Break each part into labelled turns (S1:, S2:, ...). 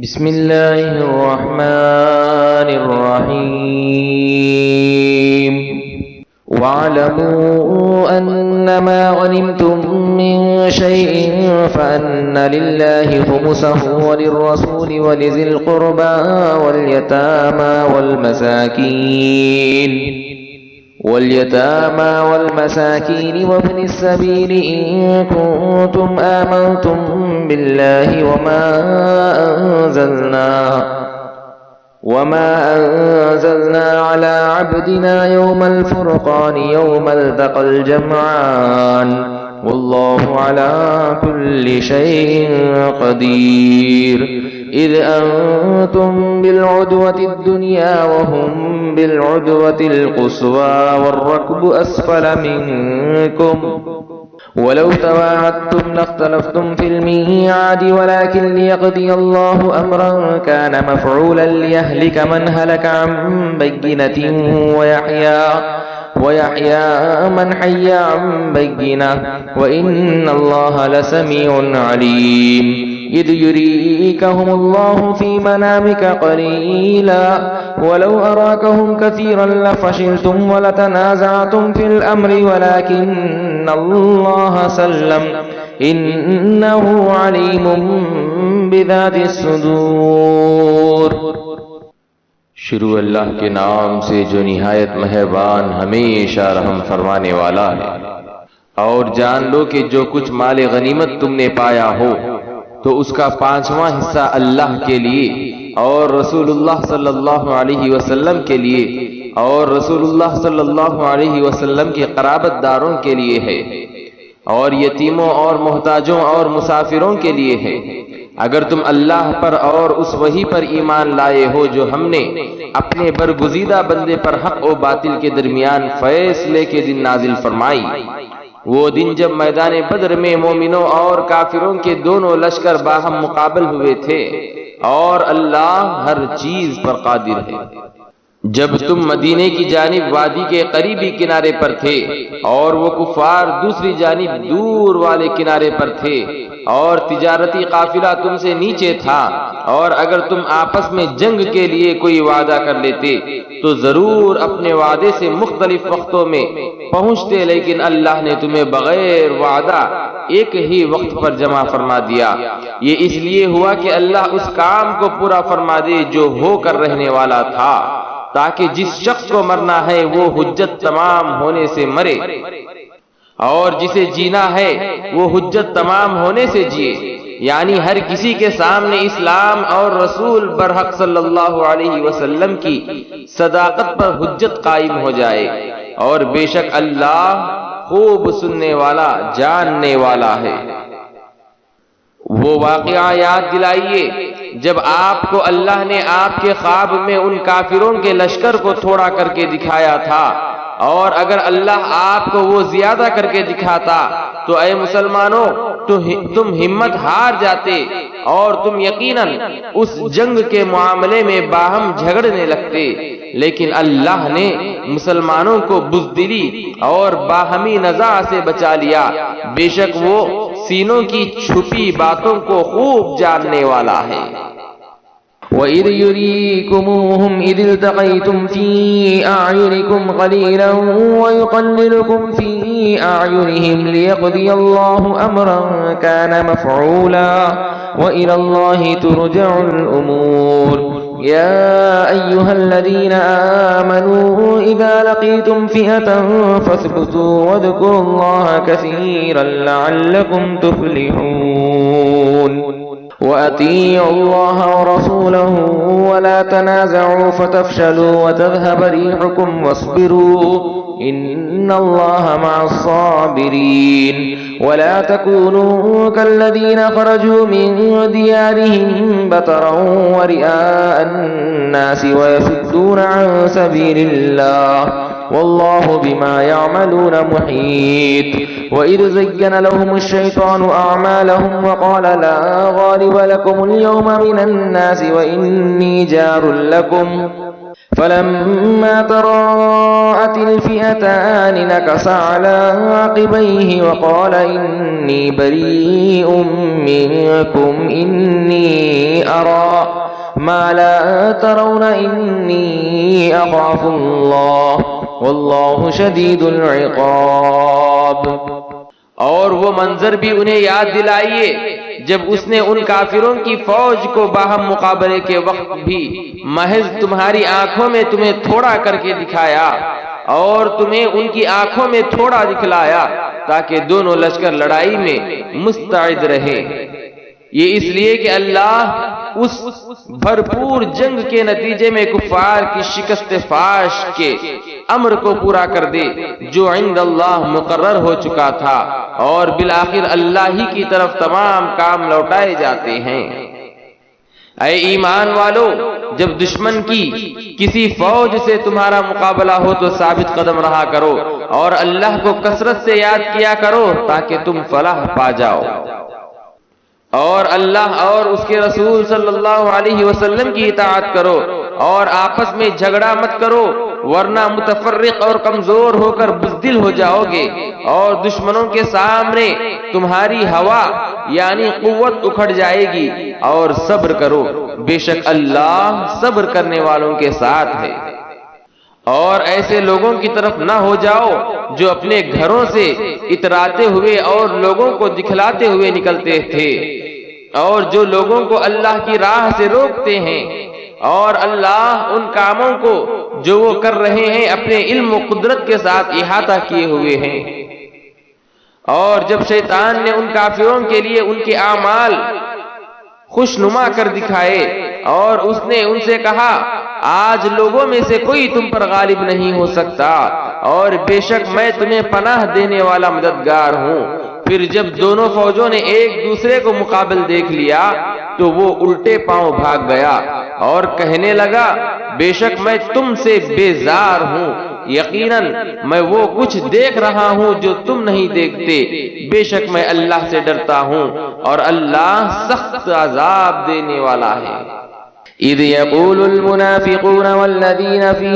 S1: بسم الله الرحمن الرحيم واعلموا أنما غنمتم من شيء فأن لله خمسه وللرسول ولذي القربى واليتامى والمساكين وابن السبيل إن كنتم آمنتم بالله وما أنزلنا على عبدنا يوم الفرقان يوم التقى الجمعان والله على كل شيء قدير إذ أنتم بالعدوة الدنيا وهم بالعدوة القصوى والركب أسفل منكم ولو تواعدتم لاختلفتم في الميعاد ولكن ليقضي الله أمرا كان مفعولا ليهلك من هلك عن بينة ويحيى من حي عن بينة وإن الله لسميع عليم إذ يريكهم الله في منامك قليلا ولو أراكهم كثيرا لفشلتم ولتنازعتم في الأمر ولكن الله سلم إنه عليم بذات الصدور.
S2: شروع اللہ کے نام سے جو نہایت مہربان ہمیشہ رحم فرمانے والا ہے. اور جان لو کہ جو کچھ مال غنیمت تم نے پایا ہو تو اس کا 5واں حصہ اللہ کے لیے اور رسول اللہ صلی اللہ علیہ وسلم کے لیے اور رسول اللہ صلی اللہ علیہ وسلم کے قرابت داروں کے لیے ہے اور یتیموں اور محتاجوں اور مسافروں کے لیے ہے. اگر تم اللہ پر اور اس وحی پر ایمان لائے ہو جو ہم نے اپنے برگزیدہ بندے پر حق و باطل کے درمیان فیصلے کے دن نازل فرمائی، وہ دن جب میدان بدر میں مومنوں اور کافروں کے دونوں لشکر باہم مقابل ہوئے تھے اور اللہ ہر چیز پر قادر ہے. جب تم مدینے کی جانب وادی کے قریبی کنارے پر تھے اور وہ کفار دوسری جانب دور والے کنارے پر تھے اور تجارتی قافلہ تم سے نیچے تھا، اور اگر تم آپس میں جنگ کے لیے کوئی وعدہ کر لیتے تو ضرور اپنے وعدے سے مختلف وقتوں میں پہنچتے، لیکن اللہ نے تمہیں بغیر وعدہ ایک ہی وقت پر جمع فرما دیا. یہ اس لیے ہوا کہ اللہ اس کام کو پورا فرما دے جو ہو کر رہنے والا تھا، تاکہ جس شخص کو مرنا ہے وہ حجت تمام ہونے سے مرے اور جسے جینا ہے وہ حجت تمام ہونے سے جیے. یعنی ہر کسی کے سامنے اسلام اور رسول برحق صلی اللہ علیہ وسلم کی صداقت پر حجت قائم ہو جائے. اور بے شک اللہ خوب سننے والا جاننے والا ہے. وہ واقعہ یاد دلائیے جب آپ کو اللہ نے آپ کے خواب میں ان کافروں کے لشکر کو تھوڑا کر کے دکھایا تھا، اور اگر اللہ آپ کو وہ زیادہ کر کے دکھاتا تو اے مسلمانوں تم ہمت ہار جاتے اور تم یقیناً اس جنگ کے معاملے میں باہم جھگڑنے لگتے. لیکن اللہ نے مسلمانوں کو بزدلی اور باہمی نزاع سے بچا لیا، بے شک وہ سینوں کی چھپی باتوں کو خوب جاننے والا ہے.
S1: وَإِذْ يُرِيكُمُوهُمْ إِذِ الْتَقَيْتُمْ فِي أَعْيُنِكُمْ قَلِيلًا وَيُقَلِّلُكُمْ فِي أَعْيُنِهِمْ لِيَقْضِيَ اللَّهُ أَمْرًا كَانَ مَفْعُولًا وَإِلَى اللَّهِ تُرْجَعُ الْأُمُورُ. يَا أَيُّهَا الَّذِينَ آمَنُوا إِذَا لَقِيتُمْ فِئَةً فَاثْبُتُوا وَاذْكُرُوا اللَّهَ كَثِيرًا لَعَلَّكُمْ تُفْلِحُونَ. وَأَطِيعُوا اللَّهَ وَرَسُولَهُ وَلَا تَنَازَعُوا فَتَفْشَلُوا وَتَذْهَبَ رِيحُكُمْ وَاصْبِرُوا إِنَّ اللَّهَ مَعَ الصَّابِرِينَ. وَلَا تَكُونُوا كَالَّذِينَ خَرَجُوا مِن دِيَارِهِمْ بَطَرًا وَرِئَاءَ النَّاسِ وَيَصُدُّونَ عَن سَبِيلِ اللَّهِ والله بما يعملون محيط. وإذ زين لهم الشيطان أعمالهم وقال لا غالب لكم اليوم من الناس وإني جار لكم فلما تراءت الفئتان نكص على عقبيه وقال إني بريء منكم إني أرى ما لا ترون إني أخاف الله والله شديد العقاب۔
S2: اور وہ منظر بھی انہیں یاد دلائیے جب اس نے ان کافروں کی فوج کو باہم مقابلے کے وقت بھی محض تمہاری آنکھوں میں تمہیں تھوڑا کر کے دکھایا اور تمہیں ان کی آنکھوں میں تھوڑا دکھلایا تاکہ دونوں لشکر لڑائی میں مستعد رہے۔ یہ اس لیے کہ اللہ اس بھرپور جنگ کے نتیجے میں کفار کی شکست فاش کے امر کو پورا کر دے جو عند اللہ مقرر ہو چکا تھا، اور بالآخر اللہ ہی کی طرف تمام کام لوٹائے جاتے ہیں۔ اے ایمان والو، جب دشمن کی کسی فوج سے تمہارا مقابلہ ہو تو ثابت قدم رہا کرو اور اللہ کو کثرت سے یاد کیا کرو تاکہ تم فلاح پا جاؤ، اور اللہ اور اس کے رسول صلی اللہ علیہ وسلم کی اطاعت کرو، اور آپس میں جھگڑا مت کرو ورنہ متفرق اور کمزور ہو کر بزدل ہو جاؤ گے، اور دشمنوں کے سامنے تمہاری ہوا یعنی قوت اکھڑ جائے گی، اور صبر کرو، بے شک اللہ صبر کرنے والوں کے ساتھ ہے۔ اور ایسے لوگوں کی طرف نہ ہو جاؤ جو اپنے گھروں سے اتراتے ہوئے اور لوگوں کو دکھلاتے ہوئے نکلتے تھے، اور جو لوگوں کو اللہ کی راہ سے روکتے ہیں، اور اللہ ان کاموں کو جو وہ کر رہے ہیں اپنے علم و قدرت کے ساتھ احاطہ کیے ہوئے ہیں۔ اور جب شیطان نے ان کافروں کے لیے ان کے اعمال خوشنما کر دکھائے اور اس نے ان سے کہا آج لوگوں میں سے کوئی تم پر غالب نہیں ہو سکتا اور بے شک میں تمہیں پناہ دینے والا مددگار ہوں، پھر جب دونوں فوجوں نے ایک دوسرے کو مقابل دیکھ لیا تو وہ الٹے پاؤں بھاگ گیا اور کہنے لگا بے شک میں تم سے بیزار ہوں، یقیناً میں وہ کچھ دیکھ رہا ہوں جو تم نہیں دیکھتے، بے شک میں اللہ سے ڈرتا ہوں اور اللہ سخت عذاب دینے والا ہے۔
S1: اذ يقول المنافقون والذين في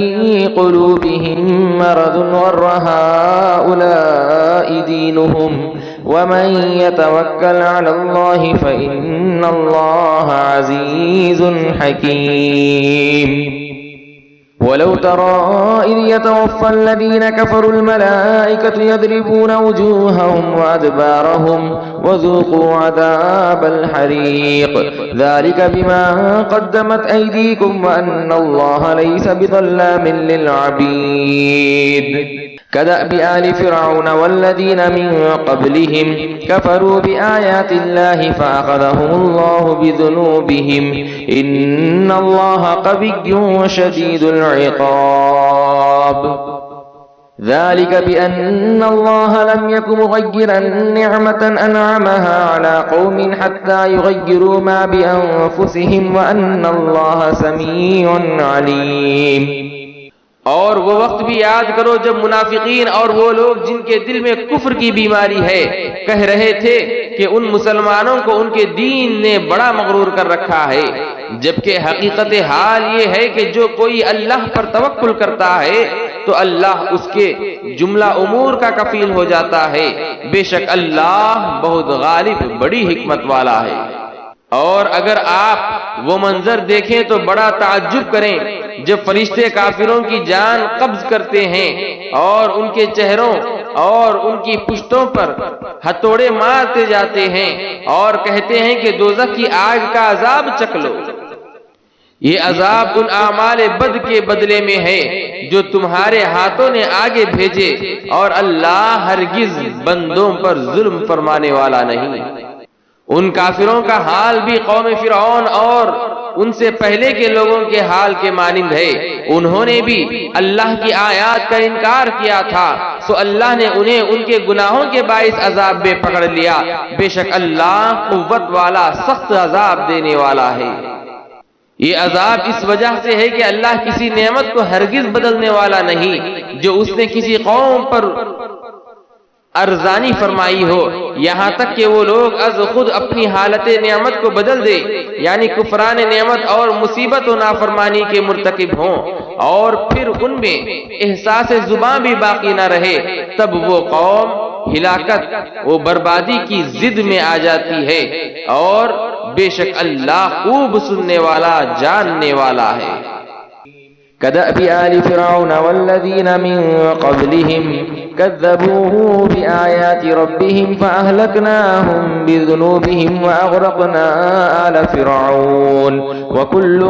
S1: قلوبهم مرض غر هؤلاء دينهم ومن يتوكل على الله فإن الله عزيز حكيم۔ ولو ترى إذ يتوفى الذين كفروا الملائكة يضربون وجوههم وأدبارهم وذوقوا عذاب الحريق ذلك بما قدمت أيديكم وأن الله ليس بظلام للعبيد كدأب آل فرعون والذين من قبلهم كفروا بآيات الله فأخذهم الله بذنوبهم إن الله قوي شديد العقاب ذلك بأن الله لم يك مغيرا نعمة أنعمها على قوم حتى يغيروا ما بأنفسهم وأن الله سميع عليم۔
S2: اور وہ وقت بھی یاد کرو جب منافقین اور وہ لوگ جن کے دل میں کفر کی بیماری ہے کہہ رہے تھے کہ ان مسلمانوں کو ان کے دین نے بڑا مغرور کر رکھا ہے، جبکہ حقیقت حال یہ ہے کہ جو کوئی اللہ پر توکل کرتا ہے تو اللہ اس کے جملہ امور کا کفیل ہو جاتا ہے، بے شک اللہ بہت غالب بڑی حکمت والا ہے۔ اور اگر آپ وہ منظر دیکھیں تو بڑا تعجب کریں جب فرشتے کافروں کی جان قبض کرتے ہیں اور ان کے چہروں اور ان کی پشتوں پر ہتھوڑے مارتے جاتے ہیں اور کہتے ہیں کہ دوزخ کی آگ کا عذاب چکھ لو۔ یہ عذاب ان اعمال بد کے بدلے میں ہے جو تمہارے ہاتھوں نے آگے بھیجے، اور اللہ ہرگز بندوں پر ظلم فرمانے والا نہیں۔ ان کافروں کا حال بھی قوم فرعون اور ان سے پہلے کے لوگوں کے حال کے مانند ہے، انہوں نے بھی اللہ کی آیات کا انکار کیا تھا سو اللہ نے انہیں ان کے گناہوں کے باعث عذاب میں پکڑ لیا، بے شک اللہ قوت والا سخت عذاب دینے والا ہے۔ یہ عذاب اس وجہ سے ہے کہ اللہ کسی نعمت کو ہرگز بدلنے والا نہیں جو اس نے کسی قوم پر ارزانی فرمائی ہو، یہاں تک کہ وہ لوگ از خود اپنی حالت نعمت کو بدل دے، یعنی کفران نعمت اور مصیبت و نافرمانی کے مرتکب ہوں، اور پھر ان میں احساس زبان بھی باقی نہ رہے، تب وہ قوم ہلاکت و بربادی کی ضد میں آ جاتی ہے، اور بے شک اللہ خوب سننے والا جاننے والا ہے۔
S1: كدأب آل فرعون والذين من قبلهم كذبوا بآيات ربهم فأهلكناهم بذنوبهم وأغرقنا آل فرعون وكل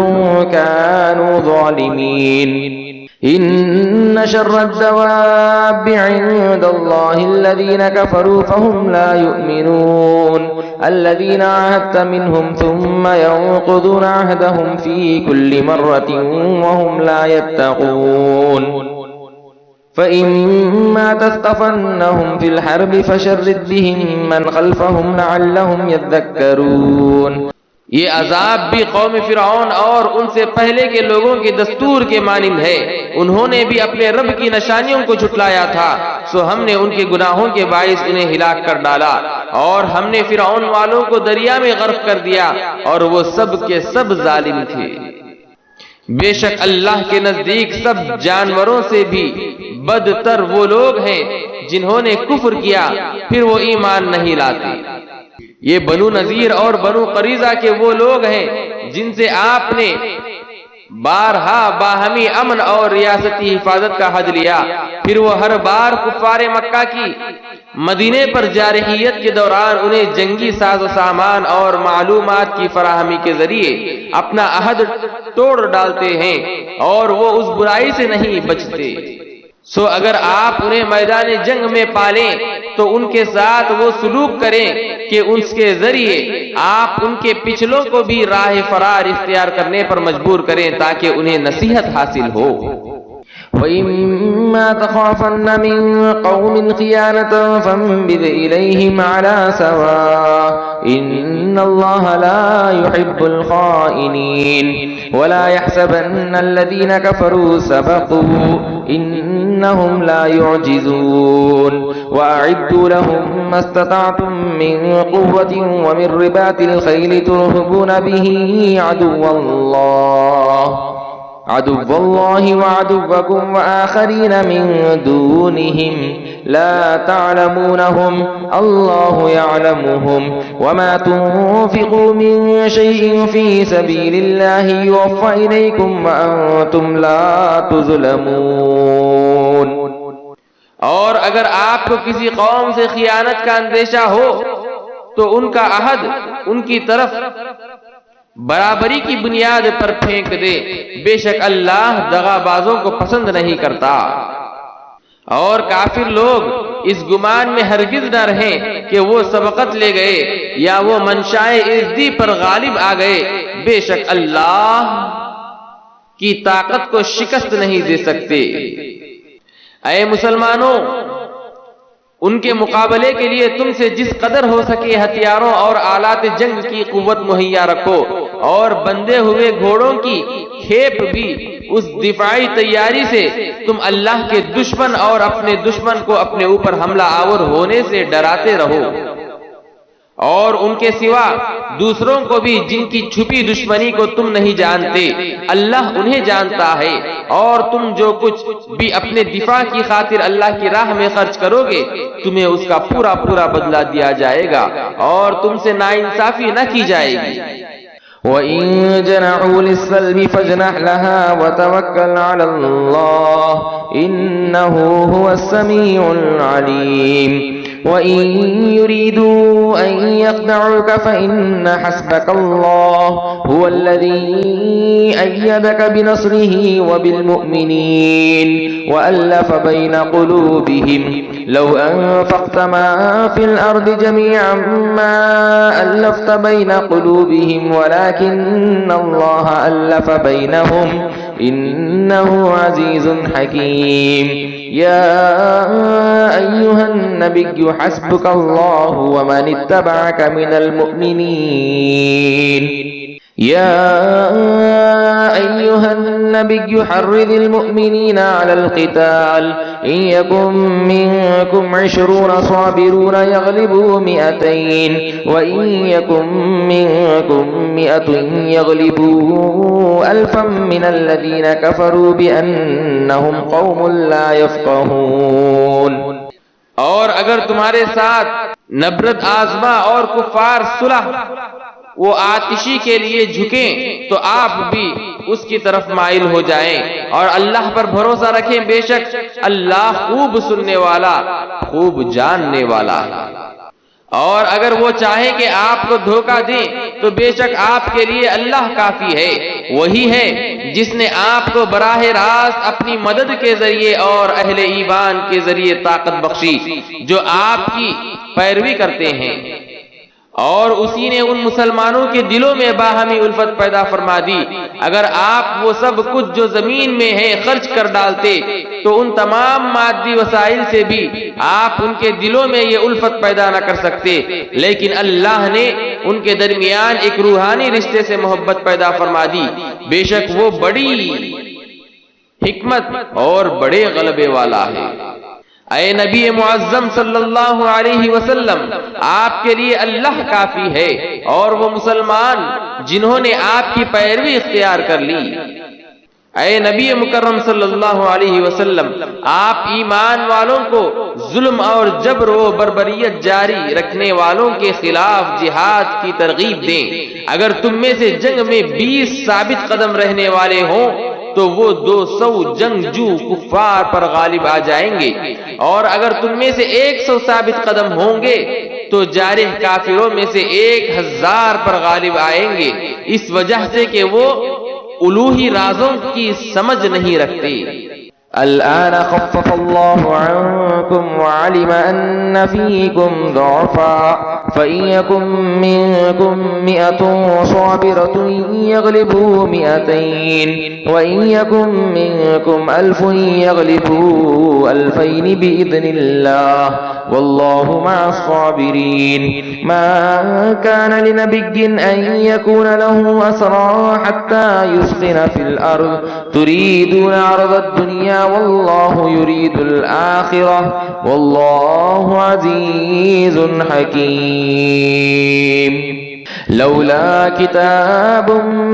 S1: كانوا ظالمين إن شر الدواب عند الله الذين كفروا فهم لا يؤمنون الذين عاهدت منهم ثم ينقضون عهدهم في كل مرة وهم لا يتقون فإما تثقفنهم في الحرب فشرد بهم من خلفهم لعلهم يذكرون۔
S2: یہ عذاب بھی قوم فرعون اور ان سے پہلے کے لوگوں کے دستور کے مانند ہے۔ انہوں نے بھی اپنے رب کی نشانیوں کو جھٹلایا تھا، سو ہم نے ان کے گناہوں کے باعث انہیں ہلاک کر ڈالا، اور ہم نے فرعون والوں کو دریا میں غرق کر دیا، اور وہ سب کے سب ظالم تھے۔ بے شک اللہ کے نزدیک سب جانوروں سے بھی بدتر وہ لوگ ہیں جنہوں نے کفر کیا پھر وہ ایمان نہیں لاتے۔ یہ بنو نذیر اور بنو قریظہ کے وہ لوگ ہیں جن سے آپ نے بارہا باہمی امن اور ریاستی حفاظت کا حد لیا، پھر وہ ہر بار کفار مکہ کی مدینے پر جارحیت کے دوران انہیں جنگی ساز و سامان اور معلومات کی فراہمی کے ذریعے اپنا عہد توڑ ڈالتے ہیں، اور وہ اس برائی سے نہیں بچتے۔ سو اگر آپ انہیں میدان جنگ میں پالیں تو ان کے ساتھ وہ سلوک کریں کہ اس کے ذریعے آپ ان کے پچھلوں کو بھی راہ فرار اختیار کرنے پر مجبور کریں تاکہ انہیں نصیحت حاصل ہو۔
S1: وَإِمَّا تَخَافَنَّ مِن قَوْمٍ خِيَانَةً فَانبِذْ إِلَيْهِمْ عَلَى سَوَاءٍ إِنَّ اللَّهَ لَا يُحِبُّ الْخَائِنِينَ وَلَا يَحْسَبَنَّ الَّذِينَ كَفَرُوا سَبَقُوا إِنَّهُمْ لَا يُعْجِزُونَ وَأَعِدُّوا لَهُم مَّا اسْتَطَعْتُم مِّن قُوَّةٍ وَمِن رِّبَاطِ الْخَيْلِ تُرْهِبُونَ بِهِ عدو الله وعدوكم وآخرين من دونهم لا تعلمونهم الله يعلمهم وما تنفقوا من شيء في سبيل الله يوفى إليكم وأنتم لا تظلمون۔
S2: اور اگر آپ کو کسی قوم سے خیانت کا اندیشہ ہو تو ان کا عہد ان کی طرف برابری کی بنیاد پر پھینک دے، بے شک اللہ دغا بازوں کو پسند نہیں کرتا۔ اور کافر لوگ اس گمان میں ہرگز نہ رہیں کہ وہ سبقت لے گئے یا وہ منشائے عزتی پر غالب آ گئے، بے شک اللہ کی طاقت کو شکست نہیں دے سکتے۔ اے مسلمانوں، ان کے مقابلے کے لیے تم سے جس قدر ہو سکے ہتھیاروں اور آلات جنگ کی قوت مہیا رکھو، اور بندھے ہوئے گھوڑوں کی کھیپ بھی اس دفاعی تیاری سے تم اللہ کے دشمن اور اپنے دشمن کو اپنے اوپر حملہ آور ہونے سے ڈراتے رہو، اور ان کے سوا دوسروں کو بھی جن کی چھپی دشمنی کو تم نہیں جانتے اللہ انہیں جانتا ہے، اور تم جو کچھ بھی اپنے دفاع کی خاطر اللہ کی راہ میں خرچ کرو گے تمہیں اس کا پورا پورا بدلہ دیا جائے گا، اور تم سے ناانصافی نہ کی جائے گی۔
S1: وَإِن جَنَحُوا لِلسَّلْمِ فَاجْنَحْ لَهَا وَتَوَكَّلْ عَلَى اللَّهِ إِنَّهُ هُوَ السَّمِيعُ الْعَلِيمُ وَإِن يُرِيدُوا أَن يَخْدَعُوكَ فَإِنَّ حَسْبَكَ اللَّهُ هُوَ الَّذِي أَيَّدَكَ بِنَصْرِهِ وَبِالْمُؤْمِنِينَ وَأَلَّفَ بَيْنَ قُلُوبِهِمْ لَوْ أَنفَقْتَ مَا فِي الْأَرْضِ جَمِيعًا مَا أَلَّفْتَ بَيْنَ قُلُوبِهِمْ وَلَكِنَّ اللَّهَ أَلَّفَ بَيْنَهُمْ إِنَّهُ عَزِيزٌ حَكِيمٌ يَا أَيُّهَا النَّبِيُّ حَسْبُكَ اللَّهُ وَمَنِ اتَّبَعَكَ مِنَ الْمُؤْمِنِينَ۔ يا أيها النبي حرض المؤمنين على القتال إن يكن منكم 20 صابرون يغلبوا 200 وإن يكن منكم 100 يغلبوا 1000 من الذين كفروا بأنهم قوم لا يفقهون۔
S2: اور اگر تمہارے ساتھ نبرد آزما اور کفار صلح وہ آتشی کے لیے جھکیں تو آپ بھی اس کی طرف مائل ہو جائیں اور اللہ پر بھروسہ رکھیں، بے شک اللہ خوب سننے والا خوب جاننے والا ہے۔ اور اگر وہ چاہے کہ آپ کو دھوکہ دیں تو بے شک آپ کے لیے اللہ کافی ہے، وہی ہے جس نے آپ کو براہ راست اپنی مدد کے ذریعے اور اہل ایمان کے ذریعے طاقت بخشی جو آپ کی پیروی کرتے ہیں، اور اسی نے ان مسلمانوں کے دلوں میں باہمی الفت پیدا فرما دی۔ اگر آپ وہ سب کچھ جو زمین میں ہے خرچ کر ڈالتے تو ان تمام مادی وسائل سے بھی آپ ان کے دلوں میں یہ الفت پیدا نہ کر سکتے، لیکن اللہ نے ان کے درمیان ایک روحانی رشتے سے محبت پیدا فرما دی، بے شک وہ بڑی حکمت اور بڑے غلبے والا ہے۔ اے نبی معظم صلی اللہ علیہ وسلم، آپ کے لیے اللہ کافی ہے اور وہ مسلمان جنہوں نے آپ کی پیروی اختیار کر لی۔ اے نبی مکرم صلی اللہ علیہ وسلم، آپ ایمان والوں کو ظلم اور جبر و بربریت جاری رکھنے والوں کے خلاف جہاد کی ترغیب دیں۔ اگر تم میں سے جنگ میں 20 ثابت قدم رہنے والے ہوں تو وہ 200 جنگجو کفار پر غالب آ جائیں گے، اور اگر تم میں سے 100 ثابت قدم ہوں گے تو جارح کافروں میں سے 1000 پر غالب آئیں گے، اس وجہ سے کہ وہ الوہی رازوں کی سمجھ نہیں رکھتے۔
S1: الآن خفف الله عنكم وعلم أن فيكم ضعفا فإن يكن منكم 100 صابرة يغلبوا 200 وإن يكن منكم 1000 يغلبوا 2000 بإذن الله والله مع الصابرين۔ ما كان لنبي أن يكون له أسرى حتى يسخن في الأرض تريدون عرض الدنيا والله يريد الآخرة والله عزيز حكيم۔ لولا كتاب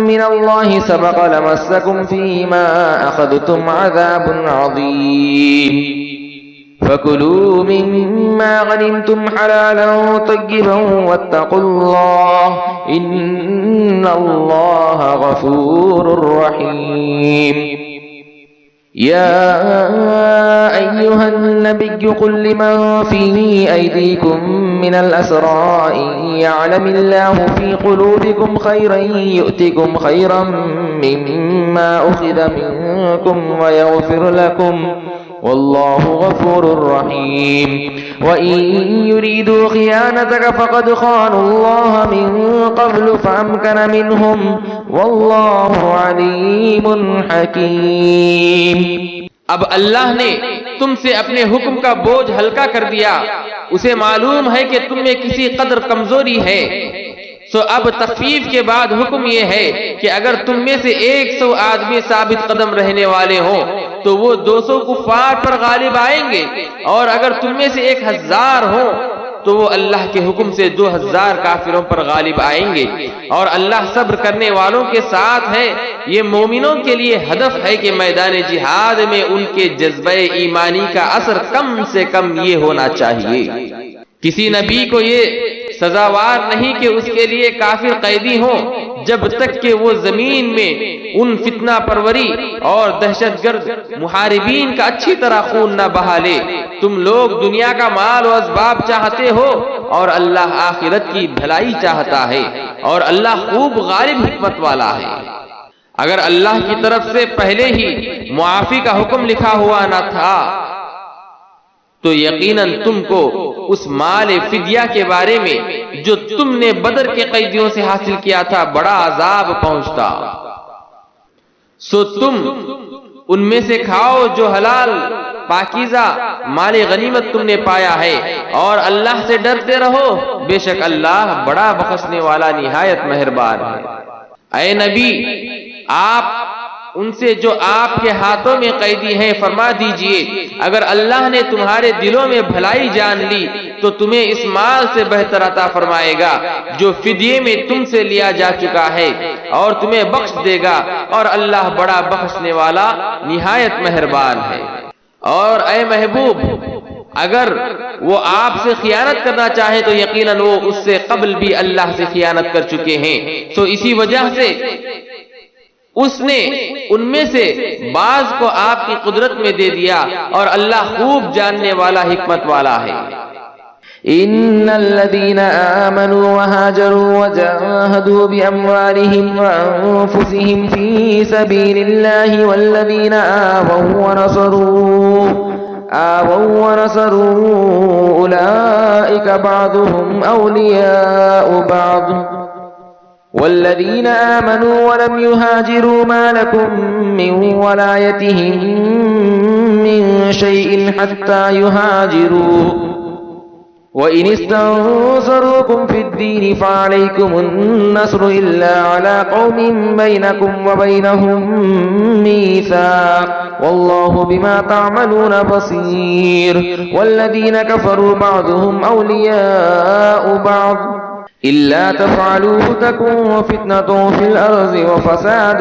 S1: من الله سبق لمسكم فيما أخذتم عذاب عظيم، فكلوا مما غنمتم حلالا طيبا واتقوا الله إن الله غفور رحيم۔ يا أيها النبي قل لمن في أيديكم من الأسرى إن يعلم الله في قلوبكم خيرا يؤتكم خيرا مما أخذ منكم ويغفر لكم والله غفور رحيم۔ وإن يريدوا خيانتك فقد خانوا الله من قبل فأمكن منهم والله عليم حكيم۔
S2: اب اللہ نے تم سے اپنے حکم کا بوجھ ہلکا کر دیا، اسے معلوم ہے کہ تم میں کسی قدر کمزوری ہے، سو اب تخفیف کے بعد حکم یہ ہے کہ اگر تم میں سے 100 آدمی ثابت قدم رہنے والے ہوں تو وہ 200 کفار پر غالب آئیں گے، اور اگر تم میں سے 1000 ہوں تو وہ اللہ کے حکم سے 2000 کافروں پر غالب آئیں گے، اور اللہ صبر کرنے والوں کے ساتھ ہے۔ یہ مومنوں کے لیے ہدف ہے کہ میدان جہاد میں ان کے جذبہ ایمانی کا اثر کم سے کم یہ ہونا چاہیے۔ کسی نبی کو یہ سزاوار نہیں کہ اس کے لیے کافر قیدی ہوں جب تک کہ وہ زمین میں ان فتنہ پروری اور دہشت گرد محاربین کا اچھی طرح خون نہ بہا لے۔ تم لوگ دنیا کا مال و اسباب چاہتے ہو اور اللہ آخرت کی بھلائی چاہتا ہے، اور اللہ خوب غالب حکمت والا ہے۔ اگر اللہ کی طرف سے پہلے ہی معافی کا حکم لکھا ہوا نہ تھا تو یقیناً تم کو اس مال فدیہ کے بارے میں جو تم نے بدر کے قیدیوں سے حاصل کیا تھا بڑا عذاب پہنچتا، سو تم ان میں سے کھاؤ جو حلال پاکیزہ مال غنیمت تم نے پایا ہے، اور اللہ سے ڈرتے رہو، بے شک اللہ بڑا بخشنے والا نہایت مہربان ہے۔ اے نبی آپ ان سے جو آپ کے ہاتھوں میں قیدی ہیں فرما دیجئے اگر اللہ نے تمہارے دلوں میں بھلائی جان لی تو تمہیں اس مال سے بہتر عطا فرمائے گا جو فدیے میں تم سے لیا جا چکا ہے اور تمہیں بخش دے گا اور اللہ بڑا بخشنے والا نہایت مہربان ہے۔ اور اے محبوب اگر وہ آپ سے خیانت کرنا چاہے تو یقیناً وہ اس سے قبل بھی اللہ سے خیانت کر چکے ہیں، تو اسی وجہ سے اس نے ان میں سے بعض کو آپ کی قدرت میں دے دیا اور اللہ خوب جاننے والا حکمت والا ہے۔
S1: إن الذين آمنوا وهاجروا وجاهدوا بأموالهم وأنفسهم في سبيل الله والذين آووا ونصروا أولئك بعضهم أولياء بعض والذين آمنوا ولم يهاجروا ما لكم من ولايتهم من شيء حتى يهاجروا وَإِنِ اسْتَنصَرُوكُمْ فِي الدِّينِ فَعَلَيْكُمُ النَّصْرُ إِلَّا عَلَى قَوْمٍ بَيْنَكُمْ وَبَيْنَهُم مِّيثَاقٌ وَاللَّهُ بِمَا تَعْمَلُونَ بَصِيرٌ وَالَّذِينَ كَفَرُوا بَعْضُهُمْ أَوْلِيَاءُ بَعْضٍ إِلَّا تَفْعَلُوهُ تَكُنْ فِتْنَةٌ فِي الْأَرْضِ وَفَسَادٌ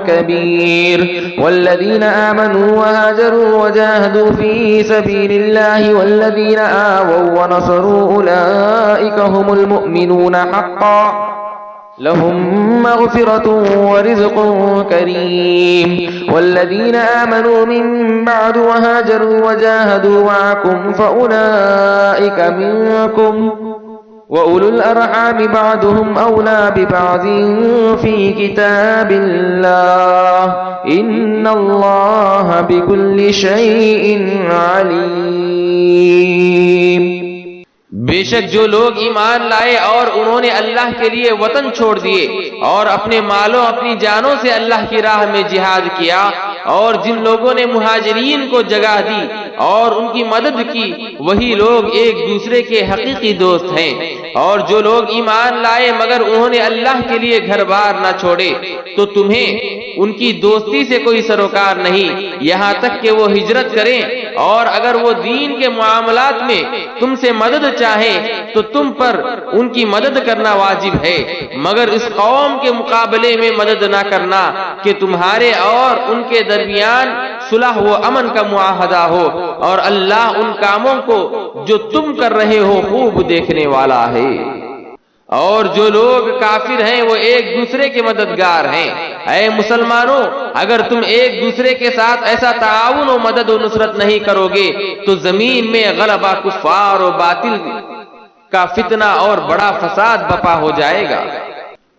S1: كَبِيرٌ وَالَّذِينَ آمَنُوا وَهَاجَرُوا وَجَاهَدُوا فِي سَبِيلِ اللَّهِ وَالَّذِينَ آوَوا ونصروا أولئك هم المؤمنون حقا لهم مغفرة ورزق كريم والذين آمنوا من بعد وهاجروا وجاهدوا معكم فأولئك منكم وأولو الأرحام بعضهم أولى ببعض في كتاب الله إن الله بكل شيء عليم۔
S2: بے شک جو لوگ ایمان لائے اور انہوں نے اللہ کے لیے وطن چھوڑ دیے اور اپنے مالوں اپنی جانوں سے اللہ کی راہ میں جہاد کیا اور جن لوگوں نے مہاجرین کو جگہ دی اور ان کی مدد کی وہی لوگ ایک دوسرے کے حقیقی دوست ہیں۔ اور جو لوگ ایمان لائے مگر انہوں نے اللہ کے لیے گھر بار نہ چھوڑے تو تمہیں ان کی دوستی سے کوئی سروکار نہیں یہاں تک کہ وہ ہجرت کریں، اور اگر وہ دین کے معاملات میں تم سے مدد چاہیں تو تم پر ان کی مدد کرنا واجب ہے، مگر اس قوم کے مقابلے میں مدد نہ کرنا کہ تمہارے اور ان کے درمیان صلح و امن کا معاہدہ ہو، اور اللہ ان کاموں کو جو تم کر رہے ہو خوب دیکھنے والا ہے۔ اور جو لوگ کافر ہیں وہ ایک دوسرے کے مددگار ہیں۔ اے مسلمانوں اگر تم ایک دوسرے کے ساتھ ایسا تعاون و مدد و نصرت نہیں کرو گے تو زمین میں غلبہ کفار و باطل کا فتنہ اور بڑا فساد بپا ہو جائے گا۔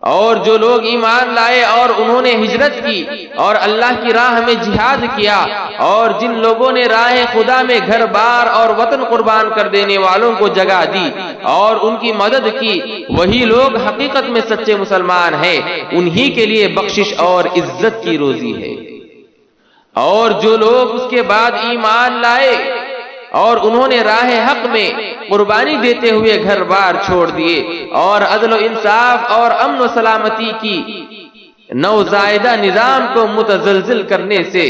S2: اور جو لوگ ایمان لائے اور انہوں نے ہجرت کی اور اللہ کی راہ میں جہاد کیا اور جن لوگوں نے راہ خدا میں گھر بار اور وطن قربان کر دینے والوں کو جگہ دی اور ان کی مدد کی وہی لوگ حقیقت میں سچے مسلمان ہیں، انہی کے لیے بخشش اور عزت کی روزی ہے۔ اور جو لوگ اس کے بعد ایمان لائے اور انہوں نے راہ حق میں قربانی دیتے ہوئے گھر بار چھوڑ دیے اور عدل و انصاف اور امن و سلامتی کی نوزائیدہ نظام کو متزلزل کرنے سے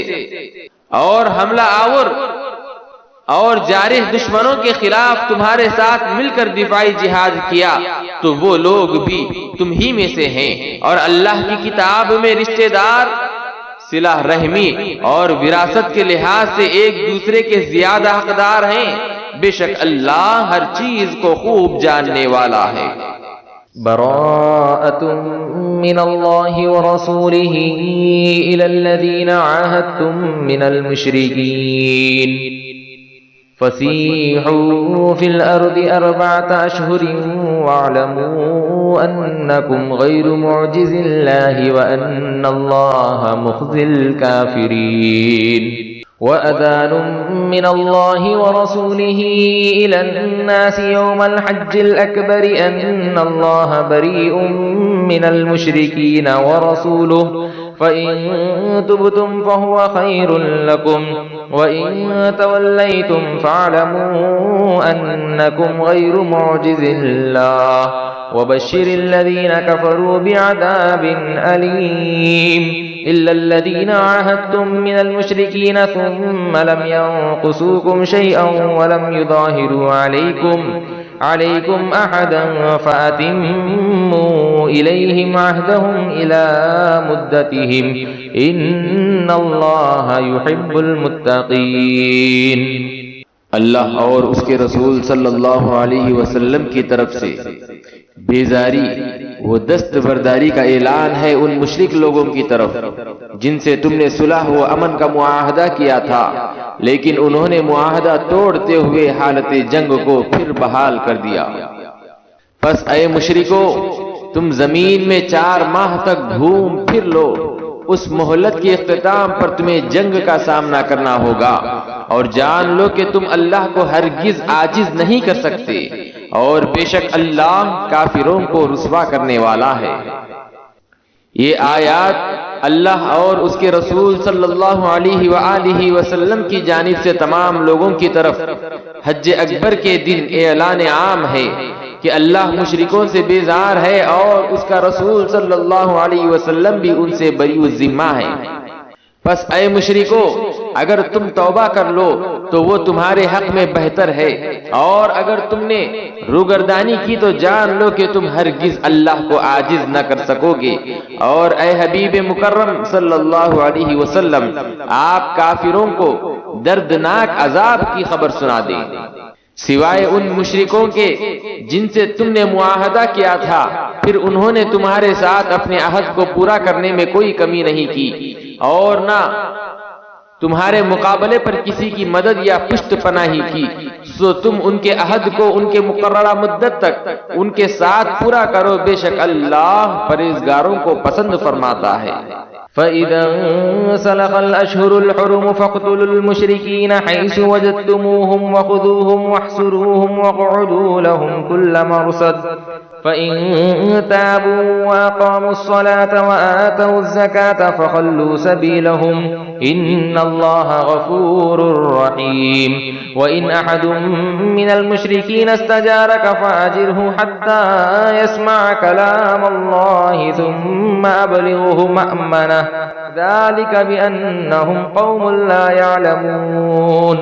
S2: اور حملہ آور اور جارح دشمنوں کے خلاف تمہارے ساتھ مل کر دفاعی جہاد کیا تو وہ لوگ بھی تم ہی میں سے ہیں، اور اللہ کی کتاب میں رشتہ دار صلہ رحمی اور وراثت کے لحاظ سے ایک دوسرے کے زیادہ حقدار ہیں، بے شک اللہ ہر چیز کو خوب جاننے والا ہے۔
S1: براءة من الله ورسوله إلى الذين عاهدتم من المشركين فسيحوا في الأرض 4 أشهر واعلموا أنكم غير معجز الله وأن الله مخزي الكافرين وأذان من الله ورسوله إلى الناس يوم الحج الأكبر أن الله بريء من المشركين ورسوله فإن تبتم فهو خير لكم وإن توليتم فاعلموا أنكم غير معجز الله وبشر الذين كفروا بعذاب أليم إلا الذين عاهدتم من المشركين ثم لم ينقصوكم شيئا ولم يظاهروا عليكم أحدا فأتموا إليهم عهدهم إلى مدتهم إن الله يحب المتقين.
S2: اللہ اور اس کے رسول صلی اللہ علیہ وسلم کی طرف سے بیزاری و دستبرداری کا اعلان ہے ان مشرک لوگوں کی طرف جن سے تم نے صلح و امن کا معاہدہ کیا تھا، لیکن انہوں نے معاہدہ توڑتے ہوئے حالت جنگ کو پھر بحال کر دیا. پس اے مشرکو، تم زمین میں 4 ماہ تک گھوم پھر لو. اس مہلت کے اختتام پر تمہیں جنگ کا سامنا کرنا ہوگا، اور جان لو کہ تم اللہ کو ہرگز عاجز نہیں کر سکتے، اور بے شک اللہ کافروں کو رسوا کرنے والا ہے. یہ آیات اللہ اور اس کے رسول صلی اللہ علیہ وآلہ وسلم کی جانب سے تمام لوگوں کی طرف حج اکبر کے دن اعلان عام ہے کہ اللہ مشرکوں سے بیزار ہے اور اس کا رسول صلی اللہ علیہ وسلم بھی ان سے بری الذمہ ہے. پس اے مشرکو، اگر تم توبہ کر لو تو وہ تمہارے حق میں بہتر ہے، اور اگر تم نے روگردانی کی تو جان لو کہ تم ہرگز اللہ کو عاجز نہ کر سکو گے. اور اے حبیب مکرم صلی اللہ علیہ وسلم، آپ کافروں کو دردناک عذاب کی خبر سنا دیں. سوائے ان مشرکوں کے جن سے تم نے معاہدہ کیا تھا، پھر انہوں نے تمہارے ساتھ اپنے عہد کو پورا کرنے میں کوئی کمی نہیں کی، اور نہ تمہارے مقابلے پر کسی کی مدد یا پشت پناہی کی. سو تم ان کے عہد کو ان کے مقررہ مدت تک ان کے ساتھ پورا کرو، بے شک اللہ پرہیزگاروں کو پسند فرماتا ہے.
S1: فَإِذَا انسَلَخَ الْأَشْهُرُ الْحُرُمُ فَاقْتُلُوا الْمُشْرِكِينَ حَيْثُ وَجَدتُّمُوهُمْ وَخُذُوهُمْ وَاحْصُرُوهُمْ وَاقْعُدُوا لَهُمْ كُلَّ مَرْصَدٍ فَإِن تَابُوا وَأَقَامُوا الصَّلَاةَ وَآتَوُا الزَّكَاةَ فَخَلُّوا سَبِيلَهُمْ إِنَّ اللَّهَ غَفُورٌ رَّحِيمٌ. وَإِنْ أَحَدٌ مِّنَ الْمُشْرِكِينَ اسْتَجَارَكَ فَأَجِرْهُ حَتَّىٰ يَسْمَعَ كَلَامَ اللَّهِ ثُمَّ أَبْلِغْهُ مَأْمَنَهُ ذَلِكَ بِأَنَّهُمْ قَوْمٌ لَّا يَعْلَمُونَ.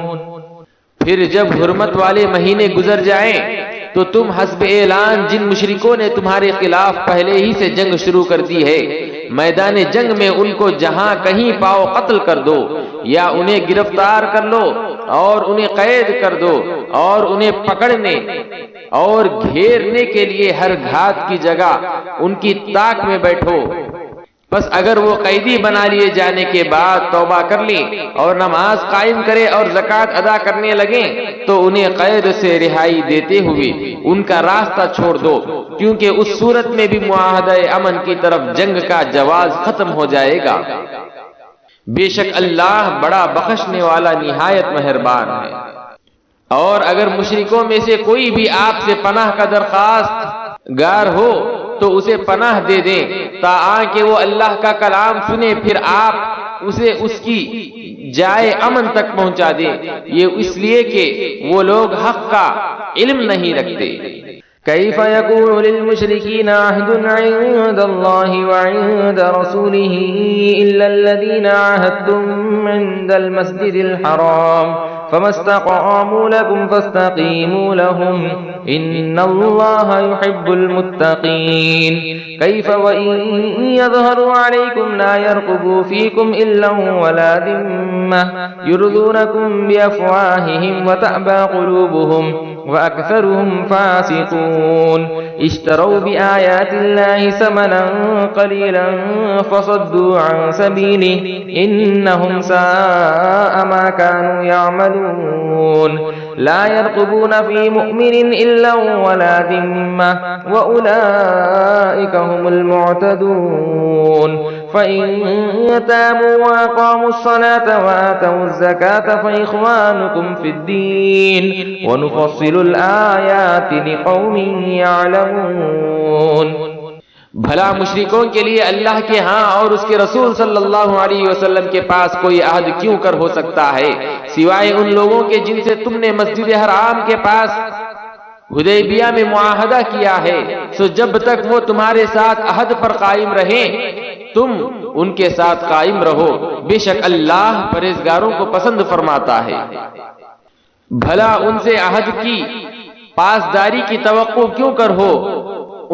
S2: پھر جب حرمت والے مہینے گزر جائیں تو تم حسب اعلان جن مشرکوں نے تمہارے خلاف پہلے ہی سے جنگ شروع کر دی ہے، میدان جنگ میں ان کو جہاں کہیں پاؤ قتل کر دو، یا انہیں گرفتار کر لو اور انہیں قید کر دو، اور انہیں پکڑنے اور گھیرنے کے لیے ہر گھات کی جگہ ان کی طاق میں بیٹھو. بس اگر وہ قیدی بنا لیے جانے کے بعد توبہ کر لیں اور نماز قائم کرے اور زکوٰۃ ادا کرنے لگیں تو انہیں قید سے رہائی دیتے ہوئے ان کا راستہ چھوڑ دو، کیونکہ اس صورت میں بھی معاہدہ امن کی طرف جنگ کا جواز ختم ہو جائے گا. بے شک اللہ بڑا بخشنے والا نہایت مہربان ہے. اور اگر مشرکوں میں سے کوئی بھی آپ سے پناہ کا درخواست گار ہو تو اسے پناہ دے دیں تاکہ وہ اللہ کا کلام سنے، پھر آپ اسے اس کی جائے امن تک پہنچا دیں. یہ اس لیے کہ وہ لوگ حق کا علم نہیں رکھتے.
S1: كيف يكون للمشركين عهد عند الله وعند رسوله إلا الذين عاهدتم عند المسجد الحرام فما استقاموا لكم فاستقيموا لهم إن الله يحب المتقين. كيف وإن يظهروا عليكم لا يرقبوا فيكم إلا ولا ذمة يرضونكم بأفواههم وتأبى قلوبهم وأكثرهم فاسقون. اشتروا بآيات الله ثمنا قليلا فصدوا عن سبيله إنهم ساء ما كانوا يعملون. لا يرقبون في مؤمن إلا ولا ذمة وأولئك هم المعتدون. فإن تابوا وأقاموا الصلاة وآتوا الزكاة فإخوانكم في الدين ونفصل الآيات لقوم يعلمون.
S2: بھلا مشرکوں کے لیے اللہ کے ہاں اور اس کے رسول صلی اللہ علیہ وسلم کے پاس کوئی عہد کیوں کر ہو سکتا ہے سوائے ان لوگوں کے جن سے تم نے مسجد حرام کے پاس حدیبیہ میں معاہدہ کیا ہے، سو جب تک وہ تمہارے ساتھ عہد پر قائم رہیں تم ان کے ساتھ قائم رہو، بے شک اللہ پرہیزگاروں کو پسند فرماتا ہے۔ بھلا ان سے عہد کی پاسداری کی توقع کیوں کر ہو؟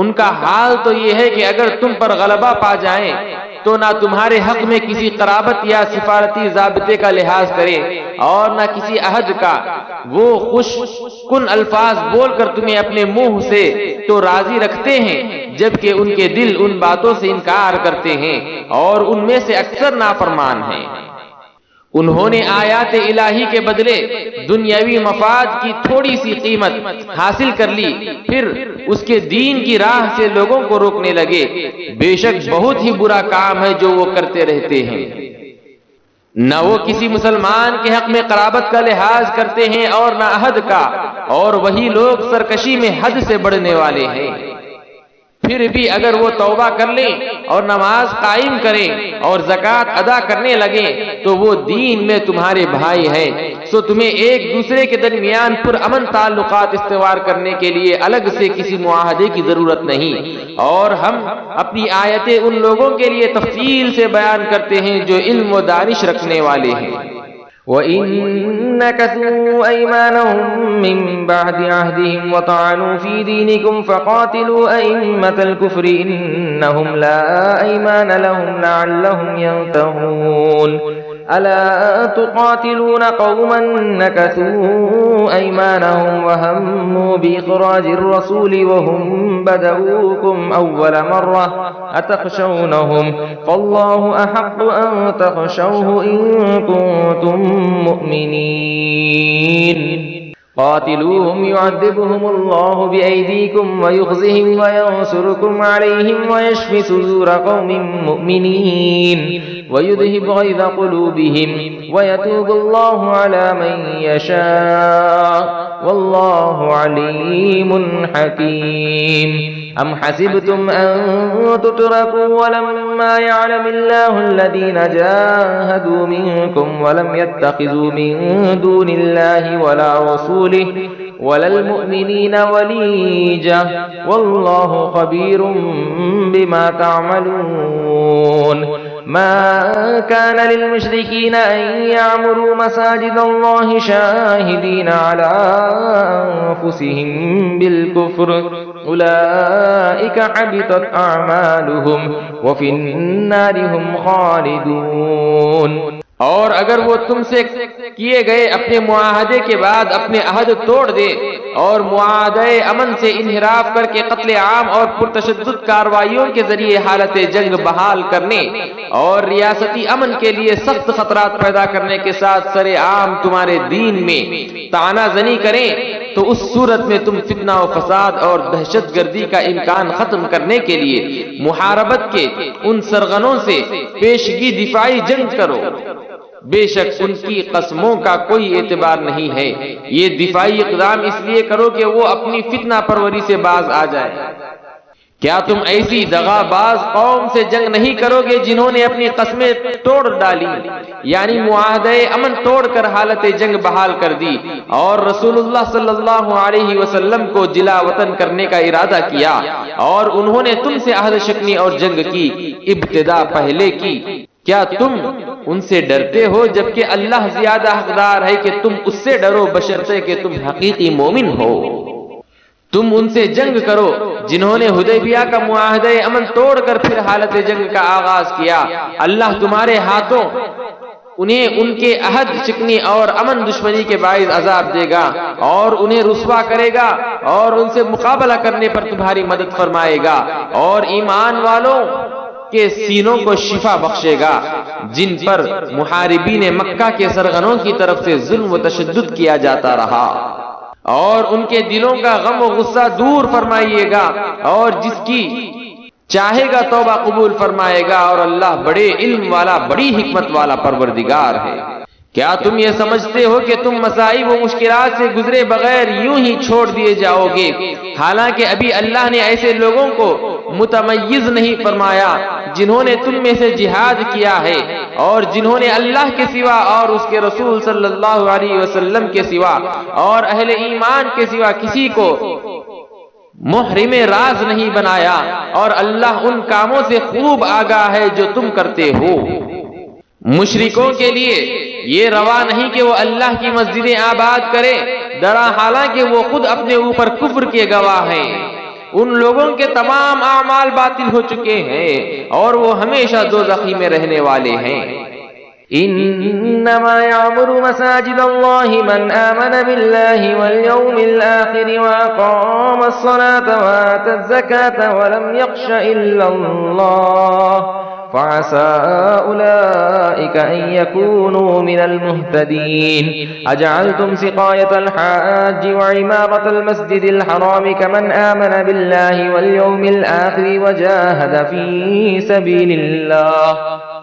S2: ان کا حال تو یہ ہے کہ اگر تم پر غلبہ پا جائیں تو نہ تمہارے حق میں کسی قرابت یا سفارتی ضابطے کا لحاظ کریں اور نہ کسی عہد کا، وہ خوش کن الفاظ بول کر تمہیں اپنے منہ سے تو راضی رکھتے ہیں جبکہ ان کے دل ان باتوں سے انکار کرتے ہیں اور ان میں سے اکثر نافرمان ہیں۔ انہوں نے آیات الہی کے بدلے دنیاوی مفاد کی تھوڑی سی قیمت حاصل کر لی، پھر اس کے دین کی راہ سے لوگوں کو روکنے لگے۔ بے شک بہت ہی برا کام ہے جو وہ کرتے رہتے ہیں۔ نہ وہ کسی مسلمان کے حق میں قرابت کا لحاظ کرتے ہیں اور نہ عہد کا، اور وہی لوگ سرکشی میں حد سے بڑھنے والے ہیں۔ پھر بھی اگر وہ توبہ کر لیں اور نماز قائم کریں اور زکوٰۃ ادا کرنے لگیں تو وہ دین میں تمہارے بھائی ہیں، سو تمہیں ایک دوسرے کے درمیان پرامن تعلقات استوار کرنے کے لیے الگ سے کسی معاہدے کی ضرورت نہیں، اور ہم اپنی آیتیں ان لوگوں کے لیے تفصیل سے بیان کرتے ہیں جو علم و دانش رکھنے والے ہیں۔
S1: وَإِن نَكَثُوا أَيْمَانَهُم مِّن بَعْدِ عَهْدِهِمْ وَطَعَنُوا فِي دِينِكُمْ فَقَاتِلُوا أَئِمَّةَ الْكُفْرِ إِنَّهُمْ لَا أَيْمَانَ لَهُمْ لَعَلَّهُمْ يَنتَهُونَ أَلَا تُقَاتِلُونَ قَوْمًا نَكَثُوا أَيْمَانَهُمْ وَهَمُّوا بِإِخْرَاجِ الرَّسُولِ وَهُمْ بَدَؤُوكُمْ أَوَّلَ مَرَّةٍ أَتَخْشَوْنَهُمْ فَاللَّهُ أَحَقُّ أَن تَخْشَوْهُ إِن كُنتُم مُّؤْمِنِينَ قاتلوهم يعذبهم الله بأيديكم ويخزهم وينصركم عليهم ويشفي صدور قوم مؤمنين ويذهب غيظ قلوبهم ويتوب الله على من يشاء والله عليم حكيم أم حسبتم أن تتركوا ولما يعلم الله الذين جاهدوا منكم ولم يتخذوا من دون الله ولا رسوله ولا المؤمنين وليجة والله خبير بما تعملون ما كان للمشركين أن يعمروا مساجد الله شاهدين على أنفسهم بالكفر أولئك حبطت أعمالهم وفي النار هم خالدون۔
S2: اور اگر وہ تم سے کیے گئے اپنے معاہدے کے بعد اپنے عہد توڑ دے اور معاہدہ امن سے انحراف کر کے قتل عام اور پرتشدد کارروائیوں کے ذریعے حالت جنگ بحال کرنے اور ریاستی امن کے لیے سخت خطرات پیدا کرنے کے ساتھ سر عام تمہارے دین میں طعنہ زنی کریں تو اس صورت میں تم فتنہ و فساد اور دہشت گردی کا امکان ختم کرنے کے لیے محاربت کے ان سرغنوں سے پیشگی دفاعی جنگ کرو۔ بے شک ان کی قسموں کا کوئی اعتبار نہیں ہے، یہ دفاعی اقدام اس لیے کرو کہ وہ اپنی فتنہ پروری سے باز آ جائے۔ کیا تم ایسی دغا باز قوم سے جنگ نہیں کرو گے جنہوں نے اپنی قسمیں توڑ ڈالی، یعنی معاہدہ امن توڑ کر حالت جنگ بحال کر دی اور رسول اللہ صلی اللہ علیہ وسلم کو جلا وطن کرنے کا ارادہ کیا، اور انہوں نے تم سے عہد شکنی اور جنگ کی ابتدا پہلے کی؟ کیا تم ان سے ڈرتے ہو جبکہ اللہ زیادہ حقدار ہے کہ تم اس سے ڈرو بشرطے کہ تم حقیقی مومن ہو۔ تم ان سے جنگ کرو جنہوں نے حدیبیہ کا معاہدہ امن توڑ کر پھر حالت جنگ کا آغاز کیا، اللہ تمہارے ہاتھوں انہیں ان کے عہد شکنی اور امن دشمنی کے باعث عذاب دے گا اور انہیں رسوا کرے گا اور ان سے مقابلہ کرنے پر تمہاری مدد فرمائے گا اور ایمان والوں کے سینوں کو شفا بخشے گا جن پر محاربین مکہ کے سرغنوں کی طرف سے ظلم و تشدد کیا جاتا رہا، اور ان کے دلوں کا غم و غصہ دور فرمائیے گا اور جس کی چاہے گا توبہ قبول فرمائے گا، اور اللہ بڑے علم والا بڑی حکمت والا پروردگار ہے۔ کیا تم یہ سمجھتے ہو کہ تم مصائب و مشکلات سے گزرے بغیر یوں ہی چھوڑ دیے جاؤ گے؟ حالانکہ ابھی اللہ نے ایسے لوگوں کو متمیز نہیں فرمایا جنہوں نے تم میں سے جہاد کیا ہے اور جنہوں نے اللہ کے سوا اور اس کے رسول صلی اللہ علیہ وسلم کے سوا اور اہل ایمان کے سوا کسی کو محرم راز نہیں بنایا، اور اللہ ان کاموں سے خوب آگاہ ہے جو تم کرتے ہو۔ مشرکوں کے لیے یہ روا نہیں کہ وہ اللہ کی مسجدیں آباد کرے، درا حالانکہ وہ خود اپنے اوپر کفر کے گواہ ہیں۔ ان لوگوں کے تمام اعمال باطل ہو چکے ہیں اور وہ ہمیشہ دوزخی میں رہنے والے ہیں۔
S1: انما يعمر مساجد الله من آمن بالله واليوم الآخر وأقام الصلاة وآتى الزكاة ولم يخش إلا الله فعسى أولئك أن يكونوا من المهتدين أجعلتم سقاية الحاج وعمارة المسجد الحرام كمن آمن بالله واليوم الآخر وجاهد في سبيل الله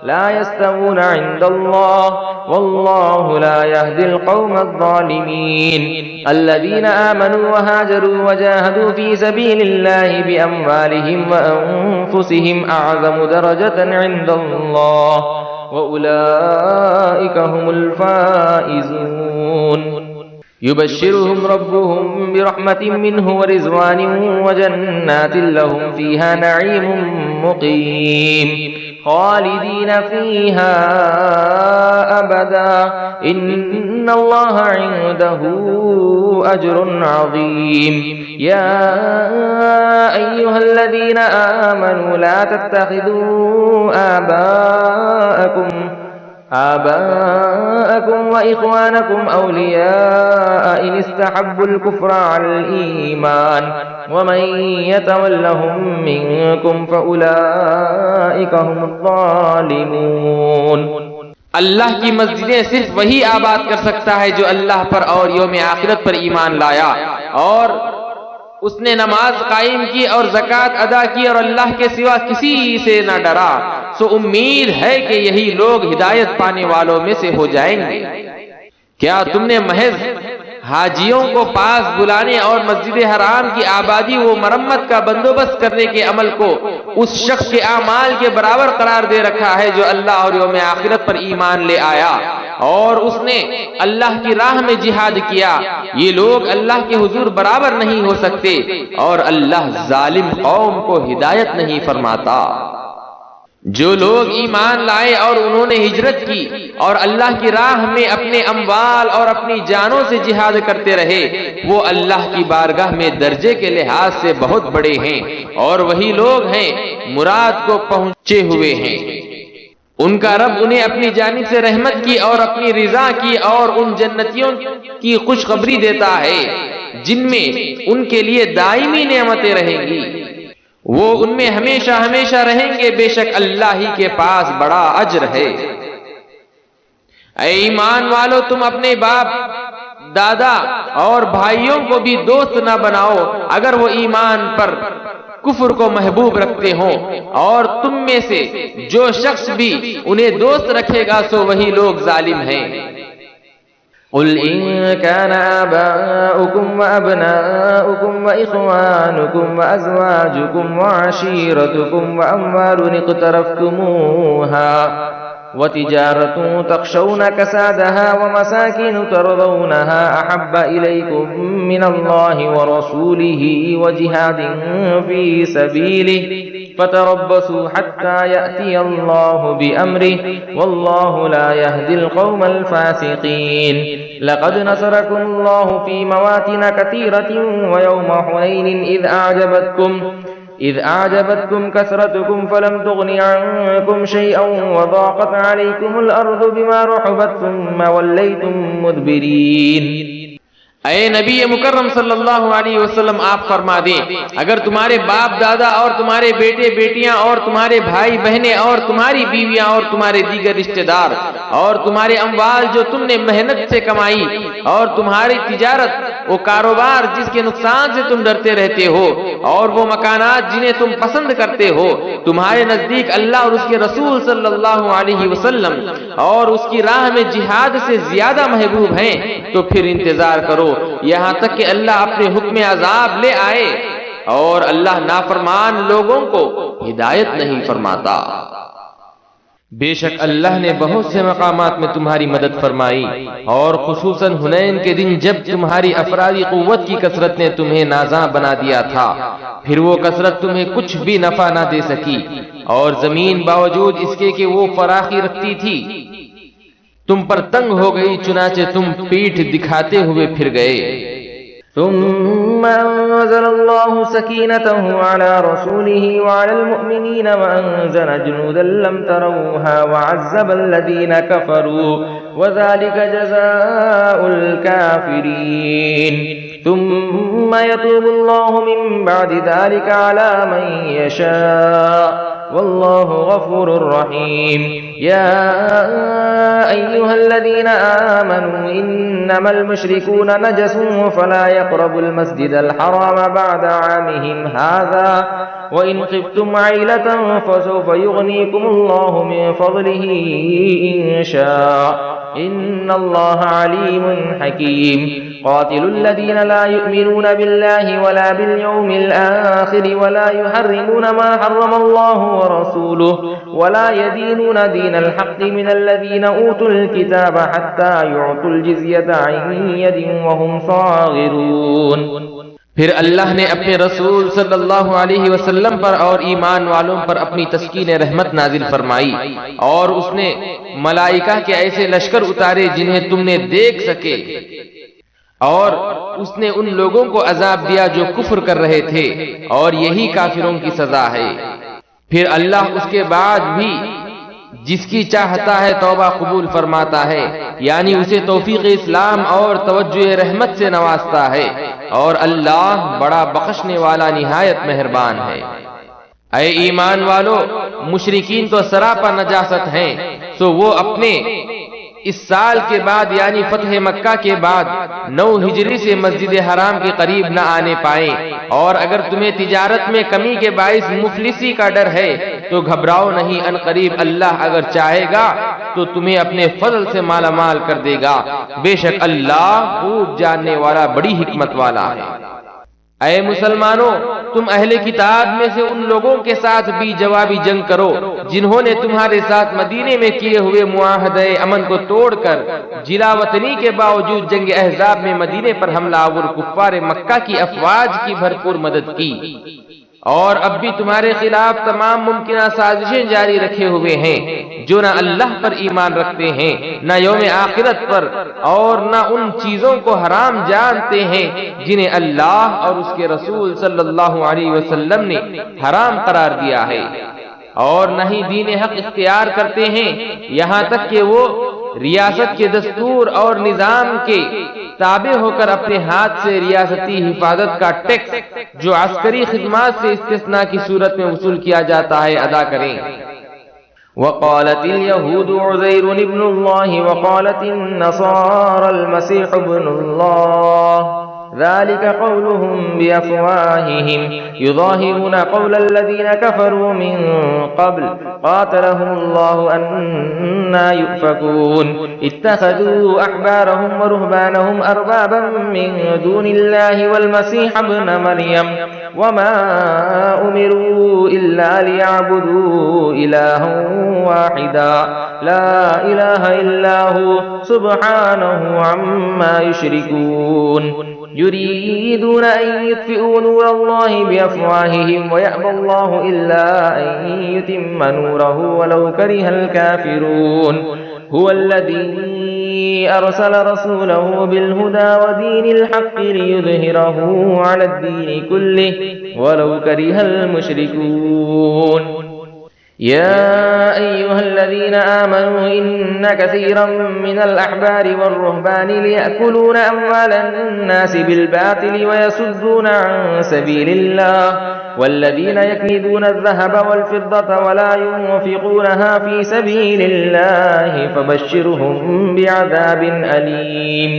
S1: لا يستوون عند الله والله لا يهدي القوم الظالمين الذين آمنوا وهاجروا وجاهدوا في سبيل الله بأموالهم وأنفسهم أعظم درجة عند الله وأولئك هم الفائزون يبشرهم ربهم برحمة منه ورضوان وجنات لهم فيها نعيم مقيم خالدين فيها أبدا إن الله عنده أجر عظيم يا أيها الذين آمنوا لا تتخذوا آباءكم وإخوانكم أولياء إن استحبوا الكفر على الإيمان ومن يتولهم منكم فأولئك هم الظالمون۔
S2: اللہ کی مسجدیں صرف وہی آباد کر سکتا ہے جو اللہ پر اور یوم آخرت پر ایمان لایا اور اس نے نماز قائم کی اور زکوٰۃ ادا کی اور اللہ کے سوا کسی سے نہ ڈرا، سو امید ہے کہ یہی لوگ ہدایت پانے والوں میں سے ہو جائیں گے۔ کیا تم نے محض حاجیوں کو پاس بلانے اور مسجد حرام کی آبادی و مرمت کا بندوبست کرنے کے عمل کو اس شخص کے اعمال کے برابر قرار دے رکھا ہے جو اللہ اور یوم آخرت پر ایمان لے آیا اور اس نے اللہ کی راہ میں جہاد کیا؟ یہ لوگ اللہ کے حضور برابر نہیں ہو سکتے اور اللہ ظالم قوم کو ہدایت نہیں فرماتا۔ جو لوگ ایمان لائے اور انہوں نے ہجرت کی اور اللہ کی راہ میں اپنے اموال اور اپنی جانوں سے جہاد کرتے رہے، وہ اللہ کی بارگاہ میں درجے کے لحاظ سے بہت بڑے ہیں اور وہی لوگ ہیں مراد کو پہنچے ہوئے ہیں۔ ان کا رب انہیں اپنی جانب سے رحمت کی اور اپنی رضا کی اور ان جنتیوں کی خوشخبری دیتا ہے جن میں ان کے لیے دائمی نعمتیں رہیں گی، وہ ان میں ہمیشہ ہمیشہ رہیں گے، بے شک اللہ ہی کے پاس بڑا اجر ہے۔ اے ایمان والو، تم اپنے باپ دادا اور بھائیوں کو بھی دوست نہ بناؤ اگر وہ ایمان پر کفر کو محبوب رکھتے ہوں، اور تم میں سے جو شخص بھی انہیں دوست رکھے گا سو وہی لوگ ظالم ہیں۔
S1: قل إن كان آباؤكم وأبناؤكم وإخوانكم وأزواجكم وعشيرتكم وأموال اقترفتموها وتجارة تخشون كسادها ومساكن ترضونها أحب إليكم من الله ورسوله وجهاد في سبيله فتربصوا حتى يأتي الله بأمره والله لا يهدي القوم الفاسقين لقد نصركم الله في مواطن كثيرة ويوم حنين إذ أعجبتكم كثرتكم فلم تغن عنكم شيئا وضاقت عليكم الأرض بما رحبت ثم وليتم مدبرين۔
S2: اے نبی مکرم صلی اللہ علیہ وسلم، آپ فرما دیں اگر تمہارے باپ دادا اور تمہارے بیٹے بیٹیاں اور تمہارے بھائی بہنیں اور تمہاری بیویاں اور تمہارے دیگر رشتہ دار اور تمہارے اموال جو تم نے محنت سے کمائی اور تمہاری تجارت وہ کاروبار جس کے نقصان سے تم ڈرتے رہتے ہو اور وہ مکانات جنہیں تم پسند کرتے ہو تمہارے نزدیک اللہ اور اس کے رسول صلی اللہ علیہ وسلم اور اس کی راہ میں جہاد سے زیادہ محبوب ہیں تو پھر انتظار کرو یہاں تک کہ اللہ اپنے حکم عذاب لے آئے اور اللہ نافرمان لوگوں کو ہدایت نہیں فرماتا۔ بے شک اللہ نے بہت سے مقامات میں تمہاری مدد فرمائی، اور خصوصاً حنین کے دن جب تمہاری افرادی قوت کی کثرت نے تمہیں نازاں بنا دیا تھا، پھر وہ کثرت تمہیں کچھ بھی نفع نہ دے سکی، اور زمین باوجود اس کے کہ وہ فراخی رکھتی تھی تم پر تنگ ہو گئی، چنانچہ تم پیٹھ دکھاتے ہوئے پھر گئے۔
S1: ثم أنزل الله سكينته على رسوله وعلى المؤمنين وأنزل جنودا لم تروها وعذب الذين كفروا وذلك جزاء الكافرين ثم يتوب الله من بعد ذلك على من يشاء والله غفور رحيم يا أيها الذين آمنوا إنما المشركون نجس فلا يقربوا المسجد الحرام بعد عامهم هذا وإن خفتم عيلة فسوف يغنيكم الله من فضله إن شاء إن الله عليم حكيم قاتلوا الذين لا يؤمنون بالله ولا باليوم الآخر ولا يحرمون ما حرم الله ورسوله ولا يدينون دين الحق من الذين أوتوا الكتاب حتى يعطوا الجزية عن يد وهم صاغرون۔
S2: پھر اللہ نے اپنے رسول صلی اللہ علیہ وسلم پر اور ایمان والوں پر اپنی تسکین رحمت نازل فرمائی، اور اس نے ملائکہ کے ایسے لشکر اتارے جنہیں تم نے دیکھ سکے، اور اس نے ان لوگوں کو عذاب دیا جو کفر کر رہے تھے، اور یہی کافروں کی سزا ہے۔ پھر اللہ اس کے بعد بھی جس کی چاہتا ہے توبہ قبول فرماتا ہے، یعنی اسے توفیق اسلام اور توجہ رحمت سے نوازتا ہے، اور اللہ بڑا بخشنے والا نہایت مہربان ہے۔ اے ایمان والو، مشرکین تو سراپا نجاست ہیں، سو وہ اپنے اس سال کے بعد یعنی فتح مکہ کے بعد 9 ہجری سے مسجد حرام کے قریب نہ آنے پائیں، اور اگر تمہیں تجارت میں کمی کے باعث مفلسی کا ڈر ہے تو گھبراؤ نہیں، ان قریب اللہ اگر چاہے گا تو تمہیں اپنے فضل سے مالا مال کر دے گا، بے شک اللہ خوب جاننے والا بڑی حکمت والا ہے۔ اے مسلمانوں، تم اہل کتاب میں سے ان لوگوں کے ساتھ بھی جوابی جنگ کرو جنہوں نے تمہارے ساتھ مدینے میں کیے ہوئے معاہدہ امن کو توڑ کر جلا وطنی کے باوجود جنگ احزاب میں مدینے پر حملہ آور کفار مکہ کی افواج کی بھرپور مدد کی، اور اب بھی تمہارے خلاف تمام ممکنہ سازشیں جاری رکھے ہوئے ہیں جو نہ اللہ پر ایمان رکھتے ہیں نہ یوم آخرت پر، اور نہ ان چیزوں کو حرام جانتے ہیں جنہیں اللہ اور اس کے رسول صلی اللہ علیہ وسلم نے حرام قرار دیا ہے، اور نہ ہی دین حق اختیار کرتے ہیں یہاں تک کہ وہ ریاست کے دستور اور نظام کے تابع ہو کر اپنے ہاتھ سے ریاستی حفاظت کا ٹیکس جو عسکری خدمات سے استثناء کی صورت میں وصول کیا جاتا ہے ادا کریں۔
S1: وقالت اليهود عزير ابن الله وقالت النصارى المسيح ابن الله ذلك قولهم بأفواههم يظاهرون قول الذين كفروا من قبل قاتلهم الله أنا يؤفكون اتخذوا أحبارهم ورهبانهم أربابا من دون الله والمسيح ابن مريم وما أمروا إلا ليعبدوا إلها واحدا لا إله إلا هو سبحانه عما يشركون يريدون أن يطفئوا نور الله بأفواههم ويأبى الله إلا أن يتم نوره ولو كره الكافرون هو الذي أرسل رسوله بالهدى ودين الحق ليظهره على الدين كله ولو كره المشركون يا أيها الذين آمنوا إن كثيرا من الأحبار والرهبان ليأكلون أموال الناس بالباطل ويصدون عن سبيل الله والذين يكنزون الذهب والفضة ولا ينفقونها في سبيل الله فبشرهم بعذاب أليم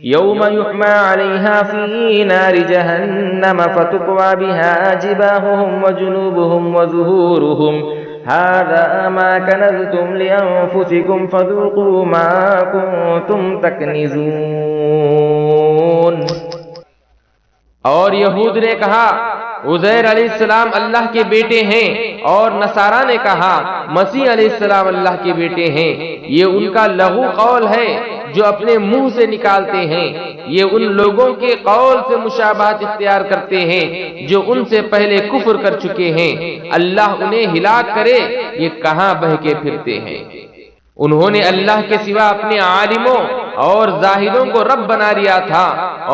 S1: يوم يحمى عليها في نار جهنم فتقوى بها جباههم وجنوبهم وظهورهم هذا ما كنزتم لأنفسكم فذوقوا ما كنتم تكنزون۔
S2: اور یہود نے کہا
S1: عزیر علیہ السلام اللہ کے بیٹے ہیں اور نصارہ نے کہا مسیح علیہ السلام اللہ کے بیٹے ہیں، یہ ان کا لغو قول ہے جو اپنے منہ سے نکالتے ہیں، یہ ان لوگوں کے قول سے مشابہت اختیار کرتے ہیں جو ان سے پہلے کفر کر چکے ہیں، اللہ انہیں ہلاک کرے، یہ کہاں بہکے پھرتے ہیں۔ انہوں نے اللہ کے سوا اپنے عالموں اور زاہدوں کو رب بنا لیا تھا،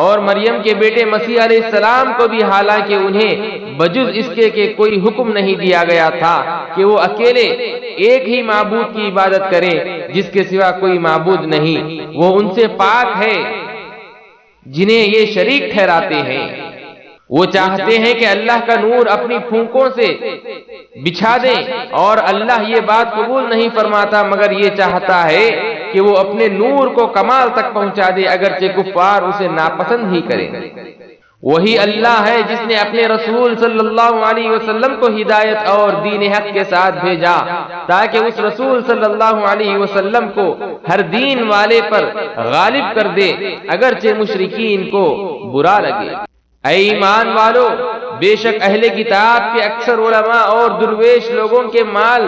S1: اور مریم کے بیٹے مسیح علیہ السلام کو بھی حالانکہ انہیں بجز اس کے کہ کوئی حکم نہیں دیا گیا تھا کہ وہ اکیلے ایک ہی معبود کی عبادت کریں جس کے سوا کوئی معبود نہیں، وہ ان سے پاک ہے جنہیں یہ شریک ٹھہراتے ہیں۔ وہ چاہتے ہیں کہ اللہ کا نور اپنی پھونکوں سے بچھا دیں، اور اللہ یہ بات قبول نہیں فرماتا مگر یہ چاہتا ہے کہ وہ اپنے نور کو کمال تک پہنچا دے اگرچہ کفار اسے ناپسند ہی کریں۔ وہی اللہ ہے جس نے اپنے رسول صلی اللہ علیہ وسلم کو ہدایت اور دین حق کے ساتھ بھیجا تاکہ اس رسول صلی اللہ علیہ وسلم کو ہر دین والے پر غالب کر دے اگرچہ مشرکین کو برا لگے۔ اے ایمان والو، بے شک اہل کتاب کے اکثر علماء اور درویش لوگوں کے مال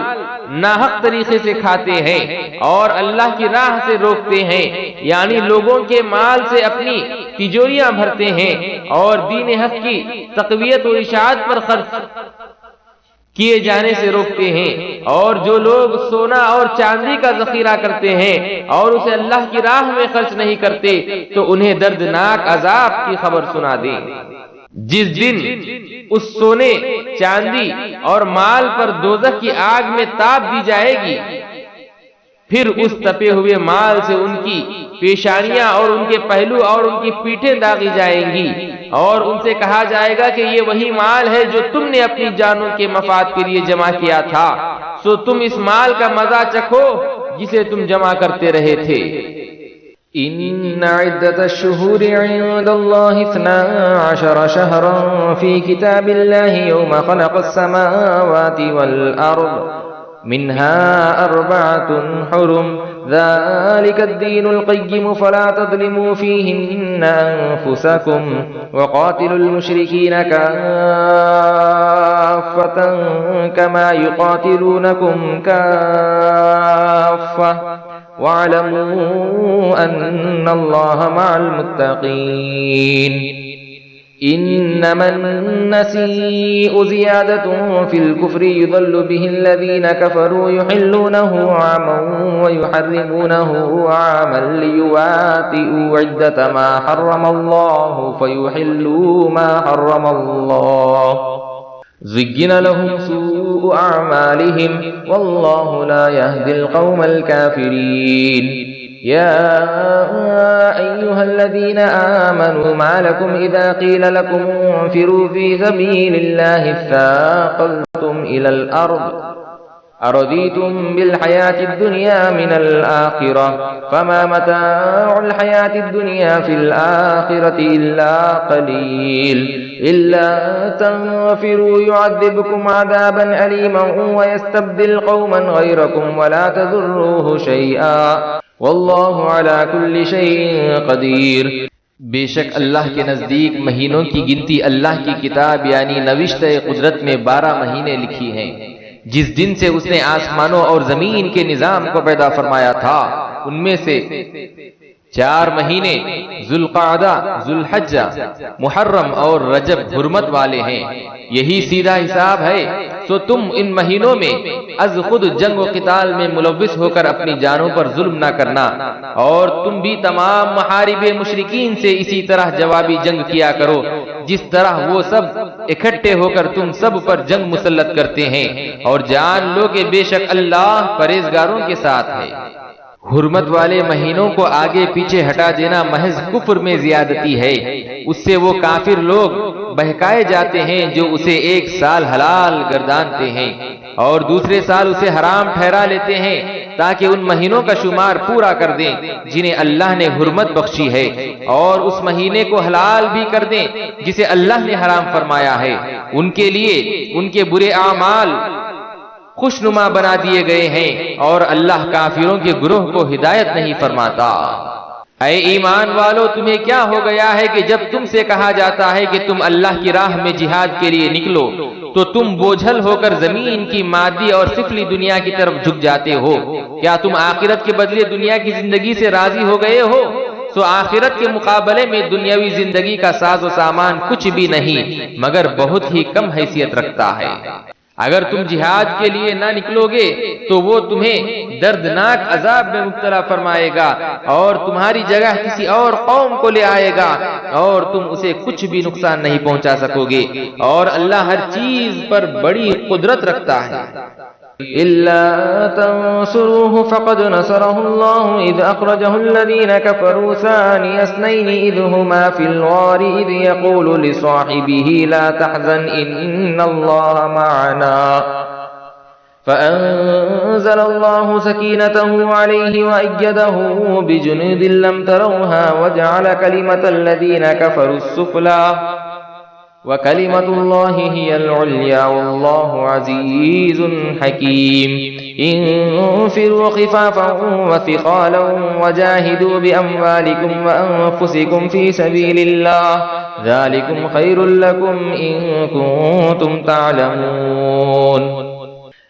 S1: ناحق طریقے سے کھاتے ہیں اور اللہ کی راہ سے روکتے ہیں، یعنی لوگوں کے مال سے اپنی تجوریاں بھرتے ہیں اور دین حق کی تقویت و اشاعت پر خرچ کیے جانے سے روکتے ہیں۔ اور جو لوگ سونا اور چاندی کا ذخیرہ کرتے ہیں اور اسے اللہ کی راہ میں خرچ نہیں کرتے تو انہیں دردناک عذاب کی خبر سنا دیں۔ جس دن اس سونے، چاندی اور مال پر دوزخ کی آگ میں تاب دی جائے گی، پھر اس تپے ہوئے مال سے ان کی پیشانیاں اور ان کے پہلو اور ان کی پیٹھیں داغی جائیں گی، اور ان سے کہا جائے گا کہ یہ وہی مال ہے جو تم نے اپنی جانوں کے مفاد کے لیے جمع کیا تھا، سو تم اس مال کا مزہ چکھو جسے تم جمع کرتے رہے تھے۔
S3: إن عدة الشهور عند الله 12 شهرا في كتاب الله يوم خلق السماوات والأرض منها 4 حرم ذلك الدين القيم فلا تظلموا فيهن أنفسكم وقاتلوا المشركين كافة كما يقاتلونكم كافة واعلموا أن الله مع المتقين إنما النسيء زيادة في الكفر يضل به الذين كفروا يحلونه عاما ويحرمونه عاما ليواتئوا عدة ما حرم الله فيحلوا ما حرم الله زين لهم سوء أعمالهم والله لا يهدي القوم الكافرين يا أيها الذين آمنوا ما لكم إذا قيل لكم انفروا في سبيل الله اثاقلتم إلى الأرض أرضيتم بالحياة الدنيا من الآخرة فما متاع الحياة الدنيا في الآخرة إلا قليل إلا تنفروا يعذبكم عذابا أليما ويستبدل قوما غيركم ولا تضروه شيئا واللہ علی کل شیء قدیر۔
S2: بے شک اللہ کے نزدیک مہینوں کی گنتی اللہ کی کتاب یعنی نوشتہ قدرت میں 12 مہینے لکھی ہیں۔ جس دن سے اس نے آسمانوں اور زمین کے نظام کو پیدا فرمایا تھا ان میں سے 4 مہینے ذوالقعدہ، ذوالحجہ، محرم اور رجب حرمت والے ہیں، یہی سیدھا حساب ہے۔ سو تم ان مہینوں میں از خود جنگ و قتال میں ملوث ہو کر اپنی جانوں پر ظلم نہ کرنا، اور تم بھی تمام محارب مشرکین سے اسی طرح جوابی جنگ کیا کرو جس طرح وہ سب اکٹھے ہو کر تم سب پر جنگ مسلط کرتے ہیں، اور جان لو کہ بے شک اللہ پرہیزگاروں کے ساتھ ہے۔ حرمت والے مہینوں کو آگے پیچھے ہٹا دینا محض کفر میں زیادتی ہے، اس سے وہ کافر لوگ بہکائے جاتے ہیں جو اسے 1 سال حلال گردانتے ہیں اور دوسرے سال اسے حرام ٹھہرا لیتے ہیں تاکہ ان مہینوں کا شمار پورا کر دیں جنہیں اللہ نے حرمت بخشی ہے، اور اس مہینے کو حلال بھی کر دیں جسے اللہ نے حرام فرمایا ہے۔ ان کے لیے ان کے برے اعمال خوشنما بنا دیے گئے ہیں، اور اللہ کافروں کے گروہ کو ہدایت نہیں فرماتا۔ اے ایمان والو، تمہیں کیا ہو گیا ہے کہ جب تم سے کہا جاتا ہے کہ تم اللہ کی راہ میں جہاد کے لیے نکلو تو تم بوجھل ہو کر زمین کی مادی اور سفلی دنیا کی طرف جھک جاتے ہو؟ کیا تم آخرت کے بدلے دنیا کی زندگی سے راضی ہو گئے ہو؟ تو آخرت کے مقابلے میں دنیاوی زندگی کا ساز و سامان کچھ بھی نہیں مگر بہت ہی کم حیثیت رکھتا ہے۔ اگر تم جہاد کے لیے نہ نکلو گے تو وہ تمہیں دردناک عذاب میں مبتلا فرمائے گا اور تمہاری جگہ کسی اور قوم کو لے آئے گا اور تم اسے کچھ بھی نقصان نہیں پہنچا سکو گے، اور اللہ ہر چیز پر بڑی قدرت رکھتا ہے۔
S3: إلا تنصروه فقد نصره الله إذ أخرجه الذين كفروا ثاني اثنين إذ هما في الغار إذ يقول لصاحبه لا تحزن إن الله معنا فأنزل الله سكينته عليه وأيده بجنود لم تروها وجعل كلمة الذين كفروا السفلى وَكَلِمَةُ اللَّهِ هِيَ الْعُلْيَا وَاللَّهُ عَزِيزٌ حَكِيمٌ انفروا خفافا وثقالا وجاهدوا بأموالكم وأنفسكم في سبيل الله ذلكم خير لكم إن كنتم تعلمون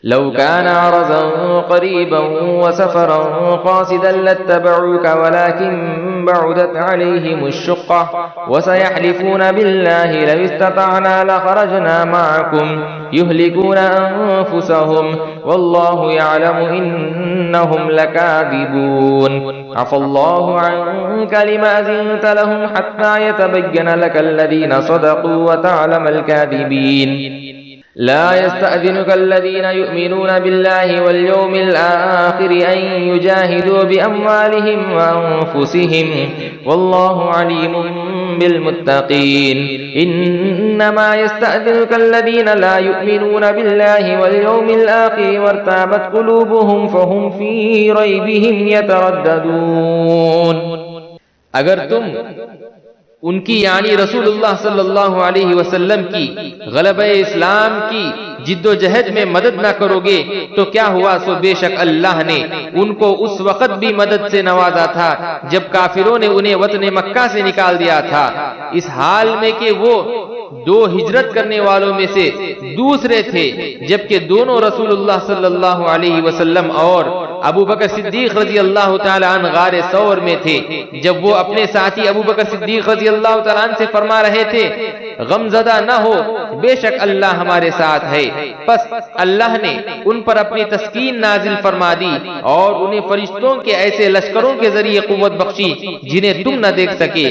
S3: لو كان عرضا قريبا وسفرا قاصدا لاتبعوك ولكن بعدت عليهم الشقة وسيحلفون بالله لو استطعنا لخرجنا معكم يهلكون أنفسهم والله يعلم إنهم لكاذبون عفى الله عنك لما أذنت لهم حتى يتبين لك الذين صدقوا وتعلم الكاذبين لا يستأذنك الذين يؤمنون بالله واليوم الآخر أن يجاهدوا بأموالهم وأنفسهم والله عليم بالمتقين إنما يستأذنك الذين لا يؤمنون بالله واليوم الآخر وارتابت قلوبهم فهم في ريبهم يترددون۔
S2: اگر تم ان کی یعنی رسول اللہ صلی اللہ علیہ وسلم کی غلبہ اسلام کی جد و جہد میں مدد نہ کرو گے تو کیا ہوا، سو بے شک اللہ نے ان کو اس وقت بھی مدد سے نوازا تھا جب کافروں نے انہیں وطن مکہ سے نکال دیا تھا، اس حال میں کہ وہ دو ہجرت کرنے والوں میں سے دوسرے تھے، جبکہ دونوں رسول اللہ صلی اللہ علیہ وسلم اور ابو بکر صدیق رضی اللہ تعالی عنہ غار ثور میں تھے، جب وہ اپنے ساتھی ابو بکر صدیق رضی اللہ تعالی عنہ سے فرما رہے تھے غم زدہ نہ ہو، بے شک اللہ ہمارے ساتھ ہے۔ پس اللہ نے ان پر اپنی تسکین نازل فرما دی اور انہیں فرشتوں کے ایسے لشکروں کے ذریعے قوت بخشی جنہیں تم نہ دیکھ سکے،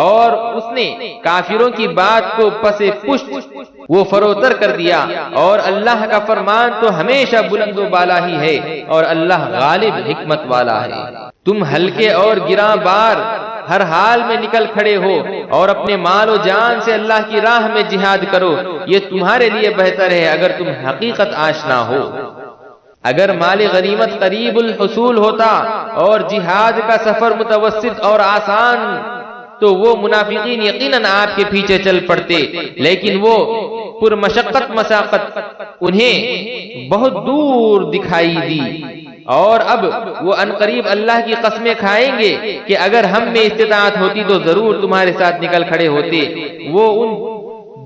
S2: اور اس نے کافروں کی بات کو پس پشت وہ فروتر کر دیا، اور اللہ کا فرمان تو ہمیشہ بلند و بالا ہی ہے اور اللہ غالب حکمت والا ہے۔ تم ہلکے اور گراں بار ہر حال میں نکل کھڑے ہو اور اپنے مال و جان سے اللہ کی راہ میں جہاد کرو، یہ تمہارے لیے بہتر ہے اگر تم حقیقت آشنا ہو۔ اگر مال غنیمت قریب الحصول ہوتا اور جہاد کا سفر متوسط اور آسان تو وہ منافقین یقیناً آپ کے پیچھے چل پڑتے، لیکن وہ پرمشقت مساقت انہیں بہت دور دکھائی دی، اور اب وہ عنقریب اللہ کی قسمیں کھائیں گے کہ اگر ہم میں استطاعت ہوتی تو ضرور تمہارے ساتھ نکل کھڑے ہوتے۔ وہ ان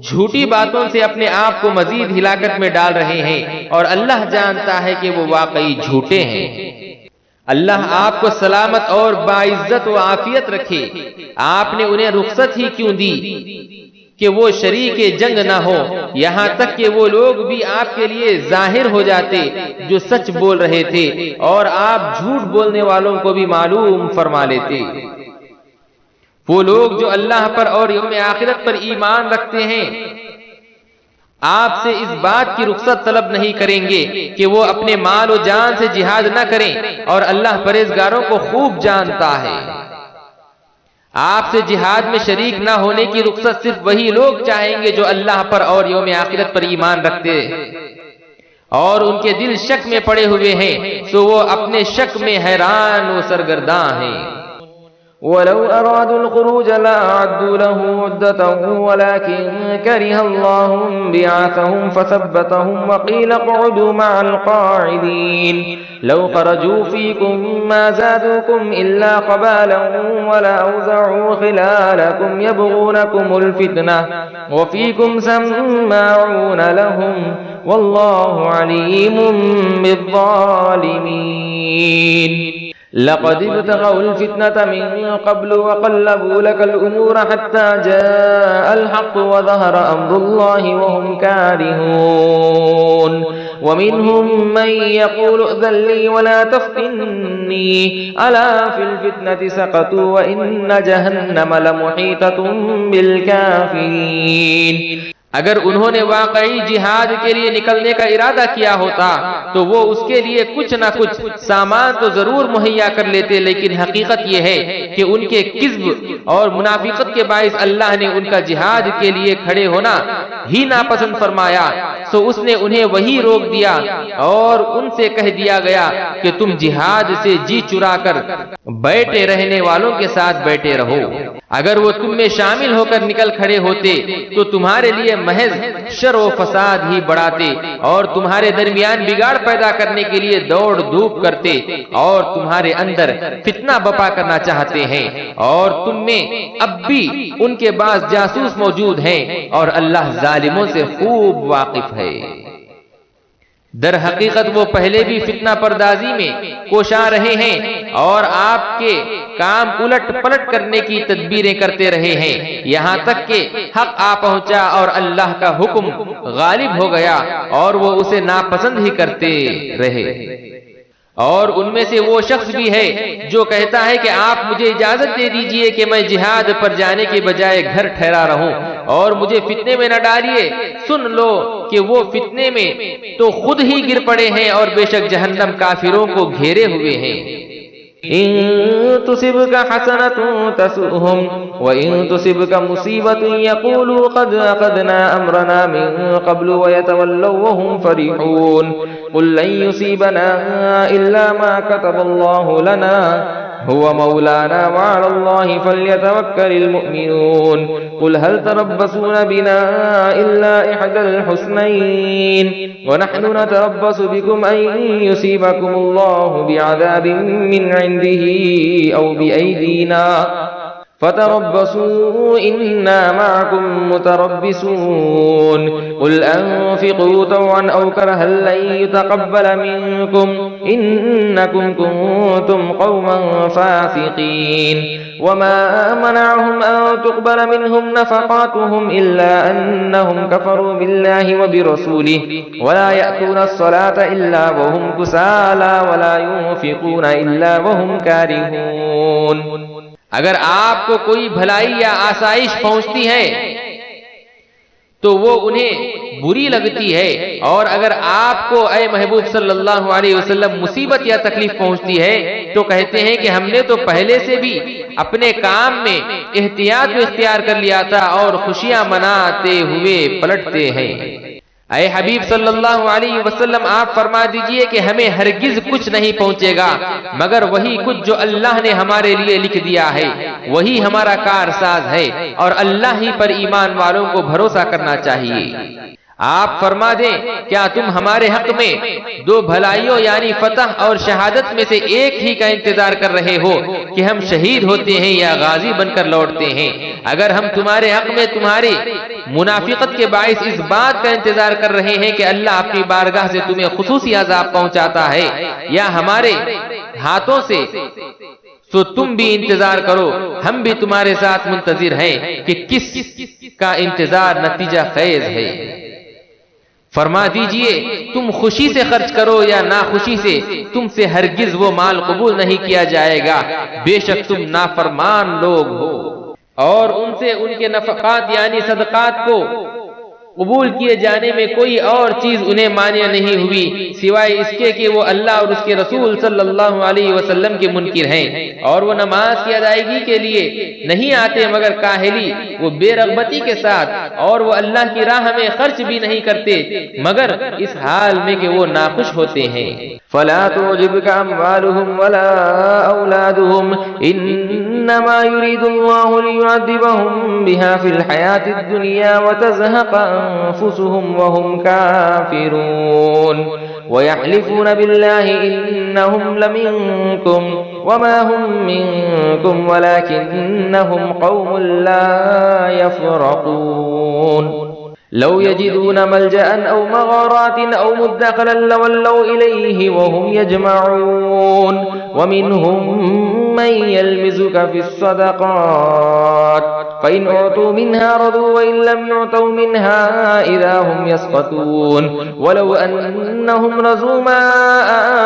S2: جھوٹی باتوں سے اپنے آپ کو مزید ہلاکت میں ڈال رہے ہیں اور اللہ جانتا ہے کہ وہ واقعی جھوٹے ہیں۔ اللہ آپ کو سلامت اور باعزت و عافیت رکھے۔ آپ نے انہیں رخصت ہی کیوں دی کہ وہ شریک جنگ نہ ہو، یہاں تک کہ وہ لوگ بھی آپ کے لیے ظاہر ہو جاتے جو سچ بول رہے تھے، اور آپ جھوٹ بولنے والوں کو بھی معلوم فرما لیتے۔ وہ لوگ جو اللہ پر اور یوم آخرت پر ایمان رکھتے ہیں آپ سے اس بات کی رخصت طلب نہیں کریں گے کہ وہ اپنے مال و جان سے جہاد نہ کریں، اور اللہ پرہیزگاروں کو خوب جانتا ہے۔ آپ سے جہاد میں شریک نہ ہونے کی رخصت صرف وہی لوگ چاہیں گے جو اللہ پر اور یوم آخرت پر ایمان رکھتے اور ان کے دل شک میں پڑے ہوئے ہیں، سو وہ اپنے شک میں حیران و سرگرداں ہیں۔
S1: ولو أرادوا الخروج لأعدوا له عدة ولكن كره الله بعاثهم فثبتهم وقيل اقعدوا مع القاعدين لو خرجوا فيكم ما زادوكم إلا خبالا ولأوزعوا خلالكم يبغونكم الفتنة وفيكم سماعون لهم والله عليم بالظالمين لقد ابتغوا الفتنة من قبل وقلبوا لك الأمور حتى جاء الحق وظهر أمر الله وهم كارهون ومنهم من يقول ائذن لي ولا تفتني ألا في الفتنة سقطوا وإن جهنم لمحيطة بالكافرين
S3: اگر انہوں نے واقعی جہاد کے لیے نکلنے کا ارادہ کیا ہوتا تو وہ اس کے لیے کچھ نہ کچھ سامان تو ضرور مہیا کر لیتے، لیکن حقیقت یہ ہے کہ ان کے کذب اور منافقت کے باعث اللہ نے ان کا جہاد کے لیے کھڑے ہونا ہی ناپسند فرمایا، سو اس نے انہیں وہی روک دیا اور ان سے کہہ دیا گیا کہ تم جہاد سے جی چرا کر بیٹھے رہنے والوں کے ساتھ بیٹھے رہو۔ اگر وہ تم میں شامل ہو کر نکل کھڑے ہوتے تو تمہارے لیے محض شر و فساد ہی بڑھاتے اور تمہارے درمیان بگاڑ پیدا کرنے کے لیے دوڑ دھوپ کرتے اور تمہارے اندر فتنہ بپا کرنا چاہتے ہیں، اور تم میں اب بھی ان کے بعض جاسوس موجود ہیں اور اللہ ظالموں سے خوب واقف ہے۔ در حقیقت وہ پہلے بھی فتنہ پردازی میں کوشاں رہے ہیں اور آپ کے کام الٹ پلٹ کرنے کی تدبیریں کرتے رہے ہیں، یہاں تک کہ حق آ پہنچا اور اللہ کا حکم غالب ہو گیا اور وہ اسے ناپسند ہی کرتے رہے۔ اور ان میں سے وہ شخص بھی ہے جو کہتا ہے کہ آپ مجھے اجازت دے دیجئے کہ میں جہاد پر جانے کے بجائے گھر ٹھہرا رہوں اور مجھے فتنے میں نہ ڈالیے، سن لو کہ وہ فتنے میں تو خود ہی گر پڑے ہیں اور بے شک جہنم کافروں کو گھیرے ہوئے ہیں۔
S1: إن تصبك حسنة تسؤهم وإن تصبك مصيبة يقولوا قد أخذنا أمرنا من قبل ويتولوا وهم فرحون قل لن يصيبنا إلا ما كتب الله لنا هو مولانا وعلى الله فليتوكل المؤمنون قل هل تربصون بنا إلا إحدى الحسنين ونحن نتربص بكم أن يصيبكم الله بعذاب من عنده أو بأيدينا فتربصوا إنا معكم متربصون قل أنفقوا طوعا أو كرها لن يتقبل منكم إنكم كنتم قوما فاسقين وما منعهم أن تقبل منهم نفقاتهم إلا أنهم كفروا بالله وبرسوله ولا يأتون الصلاة إلا وهم كسالى ولا ينفقون إلا وهم كارهون۔
S3: اگر آپ کو کوئی بھلائی یا آسائش پہنچتی ہے تو وہ انہیں بری لگتی ہے، اور اگر آپ کو اے محبوب صلی اللہ علیہ وسلم مصیبت یا تکلیف پہنچتی ہے تو کہتے ہیں کہ ہم نے تو پہلے سے بھی اپنے کام میں احتیاط اختیار کر لیا تھا اور خوشیاں مناتے ہوئے پلٹتے ہیں۔ اے حبیب صلی اللہ علیہ وسلم آپ فرما دیجئے کہ ہمیں ہرگز کچھ نہیں پہنچے گا مگر وہی کچھ جو اللہ نے ہمارے لیے لکھ دیا ہے، وہی ہمارا کارساز ہے، اور اللہ ہی پر ایمان والوں کو بھروسہ کرنا چاہیے۔ آپ فرما دیں کیا تم ہمارے حق میں دو بھلائیوں یعنی فتح اور شہادت میں سے ایک ہی کا انتظار کر رہے ہو کہ ہم شہید ہوتے ہیں یا غازی بن کر لوٹتے ہیں؟ اگر ہم تمہارے حق میں تمہاری منافقت کے باعث اس بات کا انتظار کر رہے ہیں کہ اللہ اپنی بارگاہ سے تمہیں خصوصی عذاب پہنچاتا ہے یا ہمارے ہاتھوں سے، تو تم بھی انتظار کرو، ہم بھی تمہارے ساتھ منتظر ہیں کہ کس کا انتظار نتیجہ خیز ہے۔ فرما دیجئے تم خوشی سے خرچ کرو یا ناخوشی سے، تم سے ہرگز وہ مال قبول نہیں کیا جائے گا، بے شک تم نافرمان لوگ ہو۔ اور ان سے ان کے نفقات یعنی صدقات کو قبول کیے جانے میں کوئی اور چیز انہیں مانع نہیں ہوئی سوائے اس کے کہ وہ اللہ اور اس کے رسول صلی اللہ علیہ وسلم کے منکر ہیں، اور وہ نماز کی ادائیگی کے لیے نہیں آتے مگر کاہلی، وہ بے رغبتی کے ساتھ، اور وہ اللہ کی راہ میں خرچ بھی نہیں کرتے مگر اس حال میں کہ وہ ناخوش ہوتے ہیں۔
S1: فلا تعجبك أموالهم ولا أولادهم إنما يريد الله ليعذبهم بها في الحياة الدنيا وتزهق أنفسهم وهم كافرون ويحلفون بالله إنهم لمنكم وما هم منكم ولكنهم قوم لا يفرقون لو يجدون ملجأ أو مغارات أو مدخلا لولوا إليه وهم يجمعون ومنهم من يلمزك في الصدقات فإن أعطوا منها رضوا وإن لم يعطوا منها إذا هم يسخطون ولو أنهم رضوا ما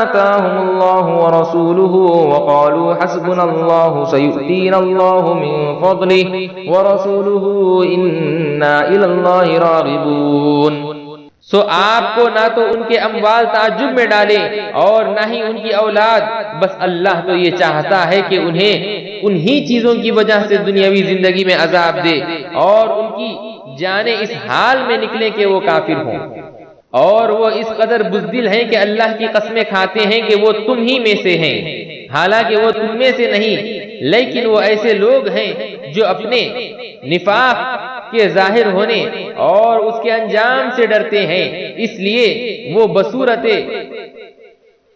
S1: آتاهم الله ورسوله وقالوا حسبنا الله سيؤتينا الله من فضله ورسوله إنا إلى الله راغبون۔
S3: سو آپ کو نہ تو ان کے اموال تعجب میں ڈالے اور نہ ہی ان کی اولاد، بس اللہ تو یہ چاہتا ہے کہ انہیں انہی چیزوں کی وجہ سے دنیاوی زندگی میں عذاب دے اور ان کی جانیں اس حال میں نکلیں کہ وہ کافر ہوں، اور وہ اس قدر بزدل ہیں کہ اللہ کی قسمیں کھاتے ہیں کہ وہ تم ہی میں سے ہیں، حالانکہ وہ تم میں سے نہیں، لیکن وہ ایسے لوگ ہیں جو اپنے نفاق کے ظاہر ہونے اور اس کے انجام سے ڈرتے ہیں، اس لیے وہ بصورت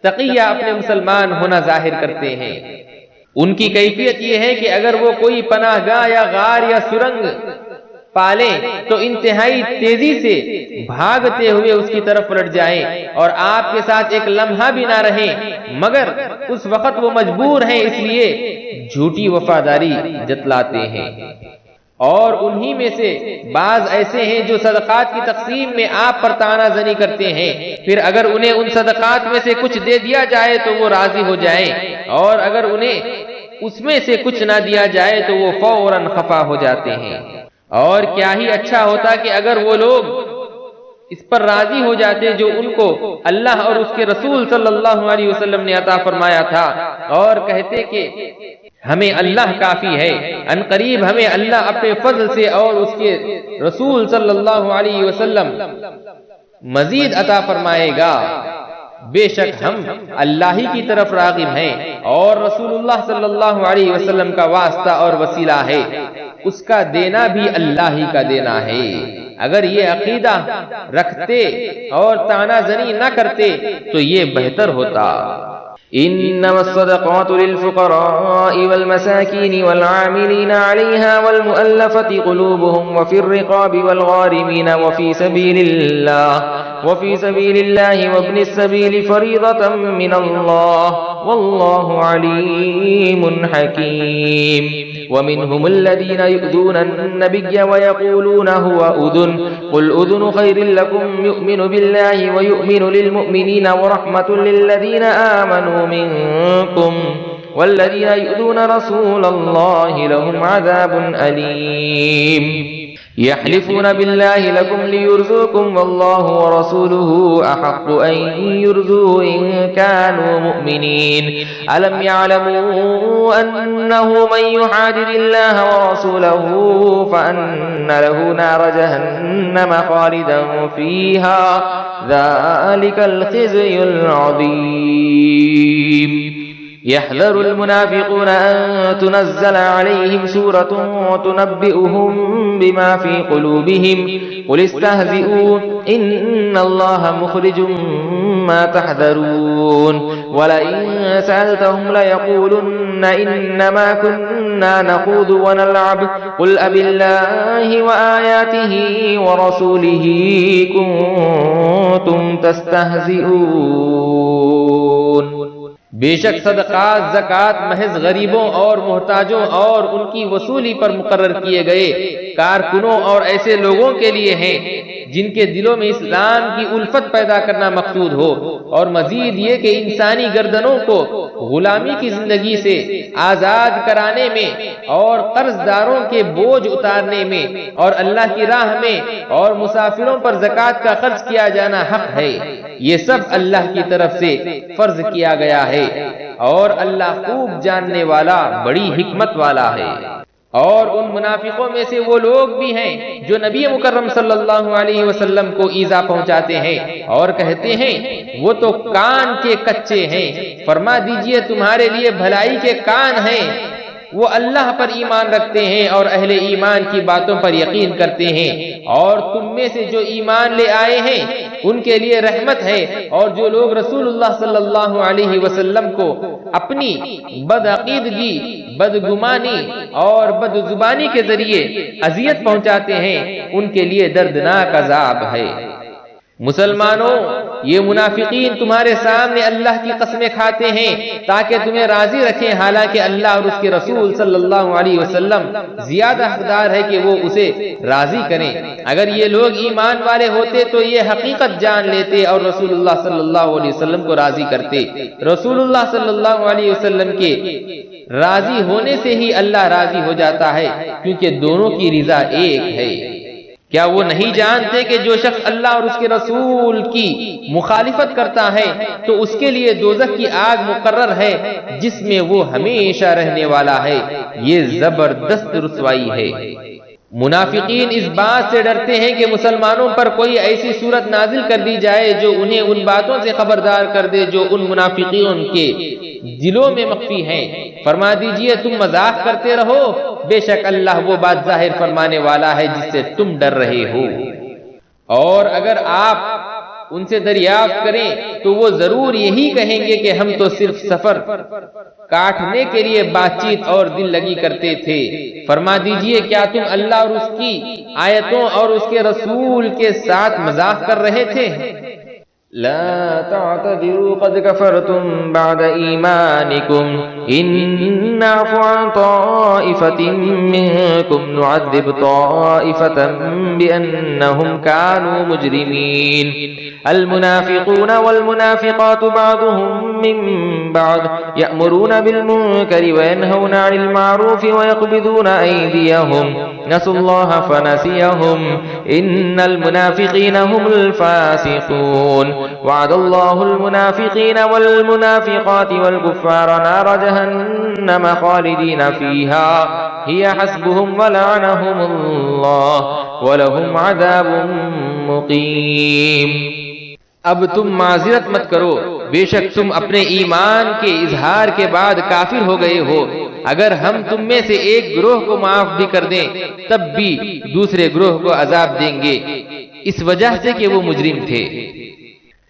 S3: تقیہ اپنے مسلمان ہونا ظاہر کرتے ہیں۔ ان کی کیفیت یہ ہے کہ اگر وہ کوئی پناہ گاہ یا غار یا سرنگ پالیں تو انتہائی تیزی سے بھاگتے ہوئے اس کی طرف پلٹ جائیں اور آپ کے ساتھ ایک لمحہ بھی نہ رہیں، مگر اس وقت وہ مجبور ہیں اس لیے جھوٹی وفاداری جتلاتے ہیں۔ اور انہی میں سے بعض ایسے ہیں جو صدقات کی تقسیم میں آپ پر طعنہ زنی کرتے ہیں، پھر اگر انہیں ان صدقات میں سے کچھ دے دیا جائے تو وہ راضی ہو جائیں، اور اگر انہیں اس میں سے کچھ نہ دیا جائے تو وہ فوراً خفا ہو جاتے ہیں۔ اور کیا ہی اچھا ہوتا کہ اگر وہ لوگ اس پر راضی ہو جاتے جو ان کو اللہ اور اس کے رسول صلی اللہ علیہ وسلم نے عطا فرمایا تھا، اور کہتے کہ ہمیں اللہ کافی ہے، ان قریب ہمیں اللہ اپنے فضل سے اور اس کے رسول صلی اللہ علیہ وسلم مزید عطا فرمائے گا، بے شک ہم اللہ ہی کی طرف راغب ہیں اور رسول اللہ صلی اللہ علیہ وسلم کا واسطہ اور وسیلہ ہے، اس کا دینا بھی اللہ ہی کا دینا ہے۔ اگر یہ عقیدہ رکھتے اور طعنہ زنی نہ کرتے تو یہ بہتر ہوتا۔
S1: إنما الصدقات للفقراء والمساكين والعاملين عليها والمؤلفة قلوبهم وفي الرقاب والغارمين وفي سبيل الله وابن السبيل فريضة من الله والله عليم حكيم ومنهم الذين يؤذون النبي ويقولون هو أذن قل أذن خير لكم يؤمن بالله ويؤمن للمؤمنين ورحمة للذين آمنوا منكم والذين يؤذون رسول الله لهم عذاب أليم يحلفون بالله لكم ليرزوكم والله ورسوله أحق أن يرزوه إن كانوا مؤمنين ألم يعلموا أنه من يحادد الله ورسوله فأن له نار جهنم خالدا فيها ذلك الخزي العظيم يحذر المنافقون أن تنزل عليهم سورة تنبئهم بما في قلوبهم قل استهزئوا إن الله مخرج ما تحذرون ولئن سألتهم ليقولن إنما كنا نخوض ونلعب قل أبالله وآياته ورسوله كنتم تستهزئون۔
S3: بے شک صدقات زکوٰۃ محض غریبوں اور محتاجوں اور ان کی وصولی پر مقرر کیے گئے کارکنوں اور ایسے لوگوں کے لیے ہیں جن کے دلوں میں اسلام کی الفت پیدا کرنا مقصود ہو، اور مزید یہ کہ انسانی گردنوں کو غلامی کی زندگی سے آزاد کرانے میں اور قرض داروں کے بوجھ اتارنے میں اور اللہ کی راہ میں اور مسافروں پر زکوٰۃ کا خرچ کیا جانا حق ہے، یہ سب اللہ کی طرف سے فرض کیا گیا ہے، اور اللہ خوب جاننے والا بڑی حکمت والا ہے۔ اور ان منافقوں میں سے وہ لوگ بھی ہیں جو نبی مکرم صلی اللہ علیہ وسلم کو ایذا پہنچاتے ہیں اور کہتے ہیں وہ تو کان کے کچے ہیں، فرما دیجئے تمہارے لیے بھلائی کے کان ہیں، وہ اللہ پر ایمان رکھتے ہیں اور اہل ایمان کی باتوں پر یقین کرتے ہیں، اور تم میں سے جو ایمان لے آئے ہیں ان کے لیے رحمت ہے، اور جو لوگ رسول اللہ صلی اللہ علیہ وسلم کو اپنی بدعقیدگی، بدگمانی اور بدزبانی کے ذریعے اذیت پہنچاتے ہیں ان کے لیے دردناک عذاب ہے۔ مسلمانوں، یہ منافقین تمہارے سامنے اللہ کی قسمیں کھاتے ہیں تاکہ تمہیں راضی رکھیں، حالانکہ اللہ اور اس کے رسول صلی اللہ علیہ وسلم زیادہ حقدار ہے کہ وہ اسے راضی کریں۔ اگر یہ لوگ ایمان والے ہوتے تو یہ حقیقت جان لیتے اور رسول اللہ صلی اللہ علیہ وسلم کو راضی کرتے۔ رسول اللہ صلی اللہ علیہ وسلم کے راضی ہونے سے ہی اللہ راضی ہو جاتا ہے، کیونکہ دونوں کی رضا ایک ہے۔ کیا وہ نہیں جانتے کہ جو شخص اللہ اور اس کے رسول کی مخالفت کرتا ہے تو اس کے لیے دوزخ کی آگ مقرر ہے جس میں وہ ہمیشہ رہنے والا ہے، یہ زبردست رسوائی ہے۔ منافقین اس بات سے ڈرتے ہیں کہ مسلمانوں پر کوئی ایسی صورت نازل کر دی جائے جو انہیں ان باتوں سے خبردار کر دے جو ان منافقین کے دلوں میں مخفی ہیں۔ فرما دیجئے تم مذاق کرتے رہو، بے شک اللہ وہ بات ظاہر فرمانے والا ہے جس سے تم ڈر رہے ہو۔ اور اگر آپ ان سے دریافت کریں تو وہ ضرور یہی کہیں گے کہ ہم تو صرف سفر کاٹنے کے لیے بات چیت اور دل لگی کرتے تھے۔ فرما دیجئے کیا تم اللہ اور اس کی آیتوں اور اس کے رسول کے ساتھ مذاق کر رہے تھے؟
S1: لا تعتذروا قد كفرتم بعد إيمانكم إن نعفو عن طائفة منكم نعذب طائفة بأنهم كانوا مجرمين المنافقون والمنافقات بعضهم من بعض يأمرون بالمنكر وينهون عن المعروف ويقبضون أيديهم نسوا الله فنسيهم إن المنافقين هم الفاسقون وعد الله المنافقين والمنافقات والكفار نار جهنم خالدين فيها هي حسبهم ولعنهم الله ولهم عذاب مقيم۔
S3: اب تم معذرت مت کرو، بے شک تم اپنے ایمان کے اظہار کے بعد کافر ہو گئے ہو۔ اگر ہم تم میں سے ایک گروہ کو معاف بھی کر دیں تب بھی دوسرے گروہ کو عذاب دیں گے، اس وجہ سے کہ وہ مجرم تھے۔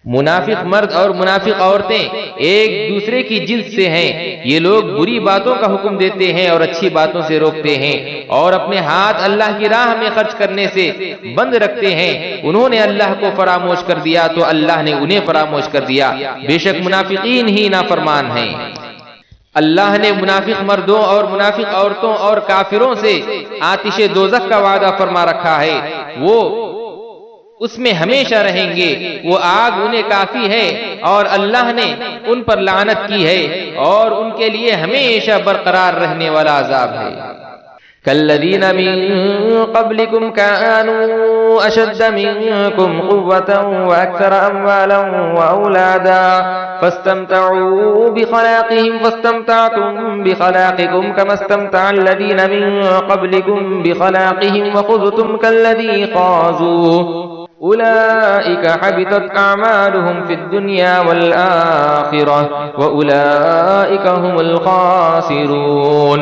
S3: منافق مرد اور منافق عورتیں ایک دوسرے کی جنس سے ہیں، یہ لوگ بری باتوں کا حکم دیتے ہیں اور اچھی باتوں سے روکتے ہیں، اور اپنے ہاتھ اللہ کی راہ میں خرچ کرنے سے بند رکھتے ہیں۔ انہوں نے اللہ کو فراموش کر دیا تو اللہ نے انہیں فراموش کر دیا، بے شک منافقین ہی نافرمان ہیں۔ اللہ نے منافق مردوں اور منافق عورتوں اور کافروں سے آتش دوزخ کا وعدہ فرما رکھا ہے، وہ اس میں ہمیشہ رہیں گے، وہ آگ انہیں کافی ہے، اور اللہ نے ان پر لعنت کی ہے اور ان کے لیے ہمیشہ برقرار رہنے والا عذاب ہے۔
S1: كالذين من قبلكم كانوا أشد منكم قوة وأكثر أموالا وأولادا فاستمتعوا بخلاقهم فاستمتعتم بخلاقكم كما استمتع الذين من قبلكم بخلاقهم وخذتم كالذي خاضوا أولئك حبطت أعمالهم في الدنيا والآخرة وأولئك هم الخاسرون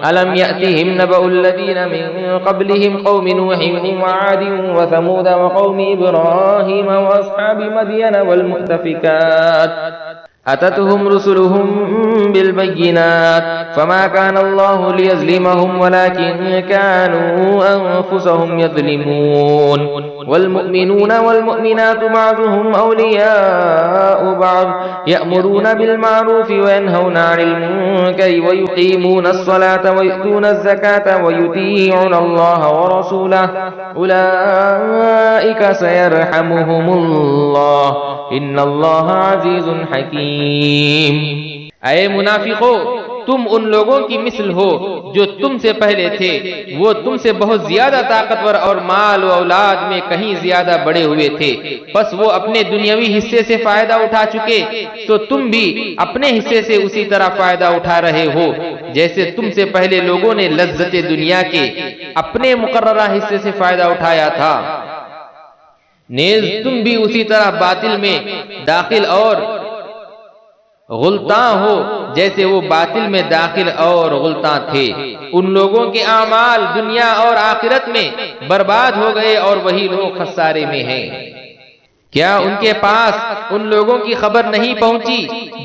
S1: ألم يأتهم نبأ الذين من قبلهم قوم نوح وعاد وثمود وقوم إبراهيم وأصحاب مدين والمؤتفكات أتتهم رسلهم بالبينات فما كان الله ليظلمهم ولكن كانوا أنفسهم يظلمون والمؤمنون والمؤمنات بعضهم أولياء بعض يأمرون بالمعروف وينهون عن المنكر ويقيمون الصلاة ويؤتون الزكاة ويطيعون الله ورسوله أولئك سيرحمهم الله إن الله عزيز حكيم۔
S3: اے منافقو، تم ان لوگوں کی مثل ہو جو تم سے پہلے تھے، وہ تم سے بہت زیادہ طاقتور اور مال و اولاد میں کہیں زیادہ بڑے ہوئے تھے، بس وہ اپنے دنیاوی حصے سے فائدہ اٹھا چکے تو تم بھی اپنے حصے سے اسی طرح فائدہ اٹھا رہے ہو جیسے تم سے پہلے لوگوں نے لذت دنیا کے اپنے مقررہ حصے سے فائدہ اٹھایا تھا، نیز تم بھی اسی طرح باطل میں داخل اور غلطاں ہو جیسے وہ باطل میں داخل اور غلطاں تھے۔ ان لوگوں کے اعمال دنیا اور آخرت میں برباد ہو گئے اور وہی لوگ خسارے میں ہیں۔ کیا ان کے پاس ان لوگوں کی خبر نہیں پہنچی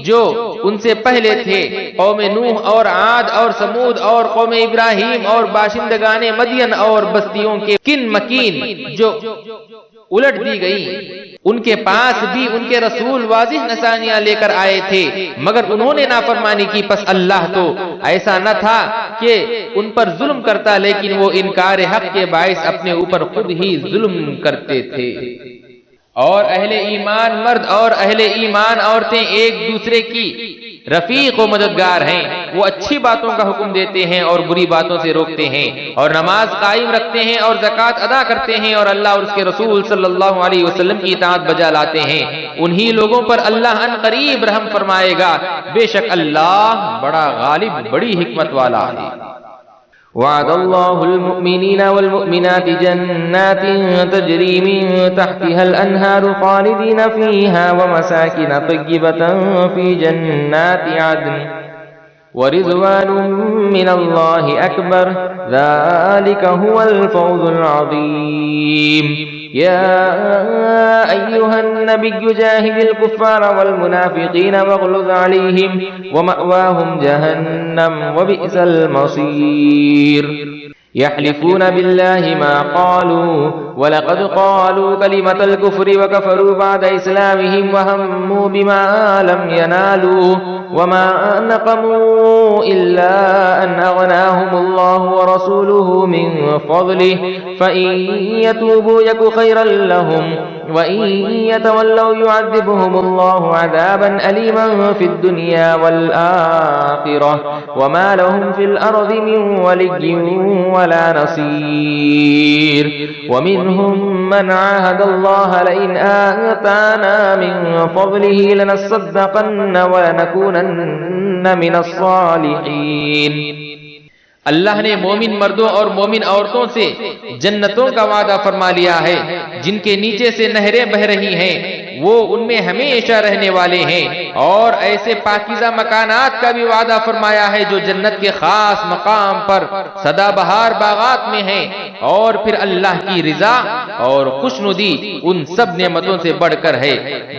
S3: جو ان سے پہلے تھے، قوم نوح اور عاد اور سمود اور قوم ابراہیم اور باشندگان مدین اور بستیوں کے کن مکین جو الٹ دی گئی؟ ان کے پاس بھی ان کے رسول واضح نشانیاں لے کر آئے تھے مگر انہوں نے نافرمانی کی، پس اللہ تو ایسا نہ تھا کہ ان پر ظلم کرتا لیکن وہ انکار حق کے باعث اپنے اوپر خود ہی ظلم کرتے تھے۔ اور اہل ایمان مرد اور اہل ایمان عورتیں ایک دوسرے کی رفیق و مددگار ہیں، وہ اچھی باتوں کا حکم دیتے ہیں اور بری باتوں سے روکتے ہیں اور نماز قائم رکھتے ہیں اور زکوٰۃ ادا کرتے ہیں اور اللہ اور اس کے رسول صلی اللہ علیہ وسلم کی اطاعت بجا لاتے ہیں، انہی لوگوں پر اللہ ان قریب رحم فرمائے گا، بے شک اللہ بڑا غالب بڑی حکمت والا ہے۔
S1: وعد الله المؤمنين والمؤمنات جنات تجري من تحتها الأنهار خالدين فيها ومساكن طيبة في جنات عدن ورضوان من الله أكبر ذلك هو الفوز العظيم۔ يا أيها النبي جاهد الكفار والمنافقين واغلظ عليهم ومأواهم جهنم وبئس المصير۔ يحلفون بالله ما قالوا ولقد قالوا كلمة الكفر وكفروا بعد إسلامهم وهموا بما لم ينالوا وما نقموا إلا أن أغناهم الله ورسوله من فضله فإن يتوبوا يك خيرا لهم وإن يتولوا يعذبهم الله عذابا أليما في الدنيا والآخرة وما لهم في الأرض من ولي ولا نصير۔ ومنهم من عاهد الله لئن آتانا من فضله لنصدقن ولنكونن من الصالحين۔
S3: اللہ نے مومن مردوں اور مومن عورتوں سے جنتوں کا وعدہ فرما لیا ہے جن کے نیچے سے نہریں بہ رہی ہیں، وہ ان میں ہمیشہ رہنے والے ہیں، اور ایسے پاکیزہ مکانات کا بھی وعدہ فرمایا ہے جو جنت کے خاص مقام پر سدا بہار باغات میں ہیں، اور پھر اللہ کی رضا اور خوشنودی ان سب نعمتوں سے بڑھ کر ہے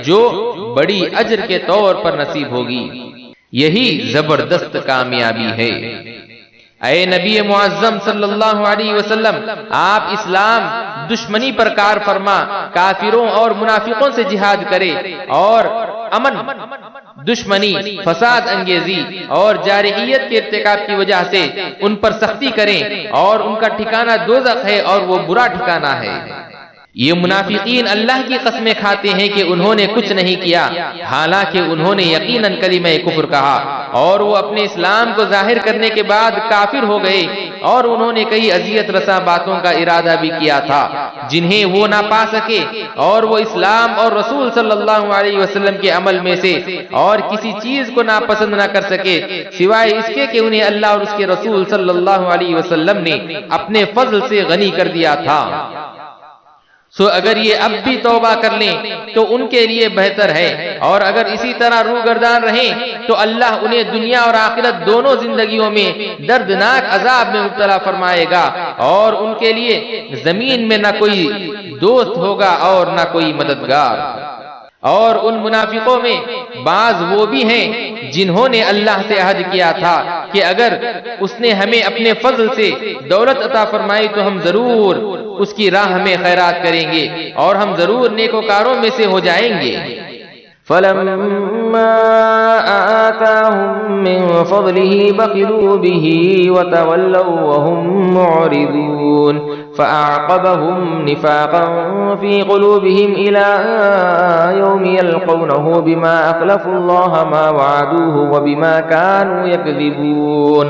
S3: جو بڑی اجر کے طور پر نصیب ہوگی۔ یہی زبردست کامیابی ہے۔ اے نبی معظم صلی اللہ علیہ وسلم، آپ اسلام دشمنی پر کار فرما، کافروں اور منافقوں سے جہاد کرے اور امن دشمنی، فساد انگیزی اور جارحیت کے ارتکاب کی وجہ سے ان پر سختی کریں، اور ان کا ٹھکانہ دوزخ ہے اور وہ برا ٹھکانہ ہے۔ یہ منافقین اللہ کی قسمیں کھاتے ہیں کہ انہوں نے کچھ نہیں کیا، حالانکہ انہوں نے یقیناً کلمہ کفر کہا اور وہ اپنے اسلام کو ظاہر کرنے کے بعد کافر ہو گئے، اور انہوں نے کئی اذیت رساں باتوں کا ارادہ بھی کیا تھا جنہیں وہ نہ پا سکے، اور وہ اسلام اور رسول صلی اللہ علیہ وسلم کے عمل میں سے اور کسی چیز کو ناپسند نہ کر سکے سوائے اس کے کہ انہیں اللہ اور اس کے رسول صلی اللہ علیہ وسلم نے اپنے فضل سے غنی کر دیا تھا۔ سو اگر یہ اب بھی توبہ کر لیں تو ان کے لیے بہتر ہے، اور اگر اسی طرح روگردان رہیں تو اللہ انہیں دنیا اور آخرت دونوں زندگیوں میں دردناک عذاب میں مبتلا فرمائے گا، اور ان کے لیے زمین میں نہ کوئی دوست ہوگا اور نہ کوئی مددگار۔ اور ان منافقوں میں بعض وہ بھی ہیں جنہوں نے اللہ سے عہد کیا تھا کہ اگر اس نے ہمیں اپنے فضل سے دولت عطا فرمائی تو ہم ضرور اس کی راہ میں خیرات کریں گے اور ہم ضرور نیکوکاروں میں سے ہو جائیں گے۔
S1: فلما آتاهم من فضله بخلوا به وتولوا وهم معرضون فأعقبهم نفاقا في قلوبهم إلى يوم يلقونه بما أخلفوا الله ما وعدوه وبما كانوا يكذبون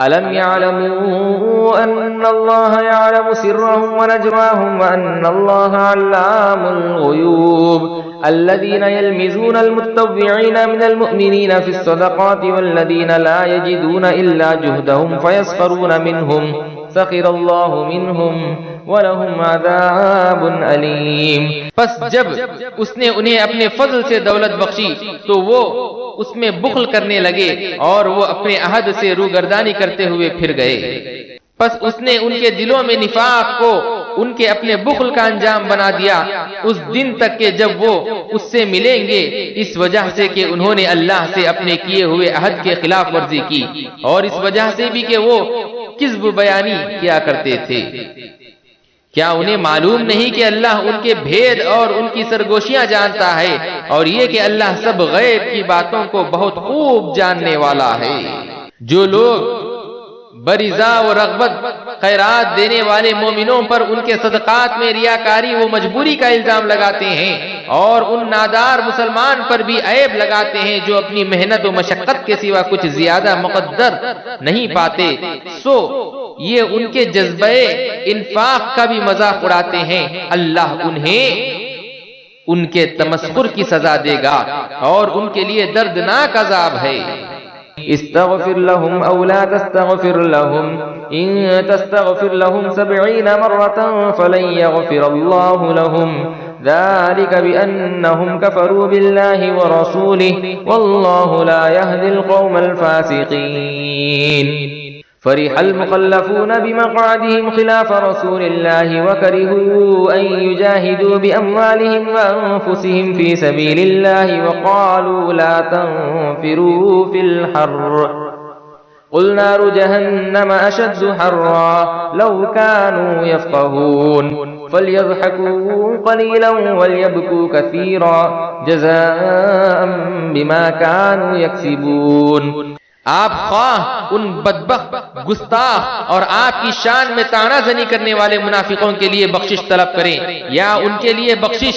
S1: ألم يعلموا أن الله يعلم سرهم ونجواهم وأن الله علام الغيوب الذين يلمزون المتطوعين من المؤمنين في الصدقات والذين لا يجدون إلا جهدهم فيسخرون منهم سخر الله منهم وَلَهُمْ عَذَابٌ أَلِيمٌ۔
S3: پس جب اس نے انہیں اپنے فضل سے دولت بخشی تو وہ اس میں بخل کرنے لگے اور وہ اپنے عہد سے روگردانی کرتے ہوئے پھر گئے۔ پس اس نے ان کے دلوں میں نفاق کو ان کے اپنے بخل کا انجام بنا دیا اس دن تک کہ جب وہ اس سے ملیں گے، اس وجہ سے کہ انہوں نے اللہ سے اپنے کیے ہوئے عہد کے خلاف ورزی کی اور اس وجہ سے بھی کہ وہ کذب بیانی کیا کرتے تھے۔ کیا انہیں معلوم نہیں کہ اللہ ان کے بھید اور ان کی سرگوشیاں جانتا ہے اور یہ کہ اللہ سب غیب کی باتوں کو بہت خوب جاننے والا ہے۔ جو لوگ برضا و رغبت خیرات دینے والے مومنوں پر ان کے صدقات میں ریاکاری و مجبوری کا الزام لگاتے ہیں اور ان نادار مسلمان پر بھی عیب لگاتے ہیں جو اپنی محنت و مشقت کے سوا کچھ زیادہ مقدر نہیں پاتے، سو یہ ان کے جذبہ انفاق کا بھی مذاق اڑاتے ہیں، اللہ انہیں ان کے تمسخر کی سزا دے گا اور ان کے لیے دردناک عذاب ہے۔
S1: استغفر لهم أو لا تستغفر لهم إن تستغفر لهم 70 مرة فلن يغفر الله لهم ذلك بأنهم كفروا بالله ورسوله والله لا يهدي القوم الفاسقين۔ فرح المخلفون بمقعدهم خلاف رسول الله وكرهوا أن يجاهدوا بأموالهم وأنفسهم في سبيل الله وقالوا لا تنفروا في الحر قل نار جهنم أشد حرا لو كانوا يفقهون فليضحكوا قليلا وليبكوا كثيرا جزاء بما كانوا يكسبون۔
S3: آپ خواہ ان بدبخت گستاخ اور آپ کی شان میں طعنہ زنی کرنے والے منافقوں کے لیے بخشش طلب کریں یا ان کے لیے بخشش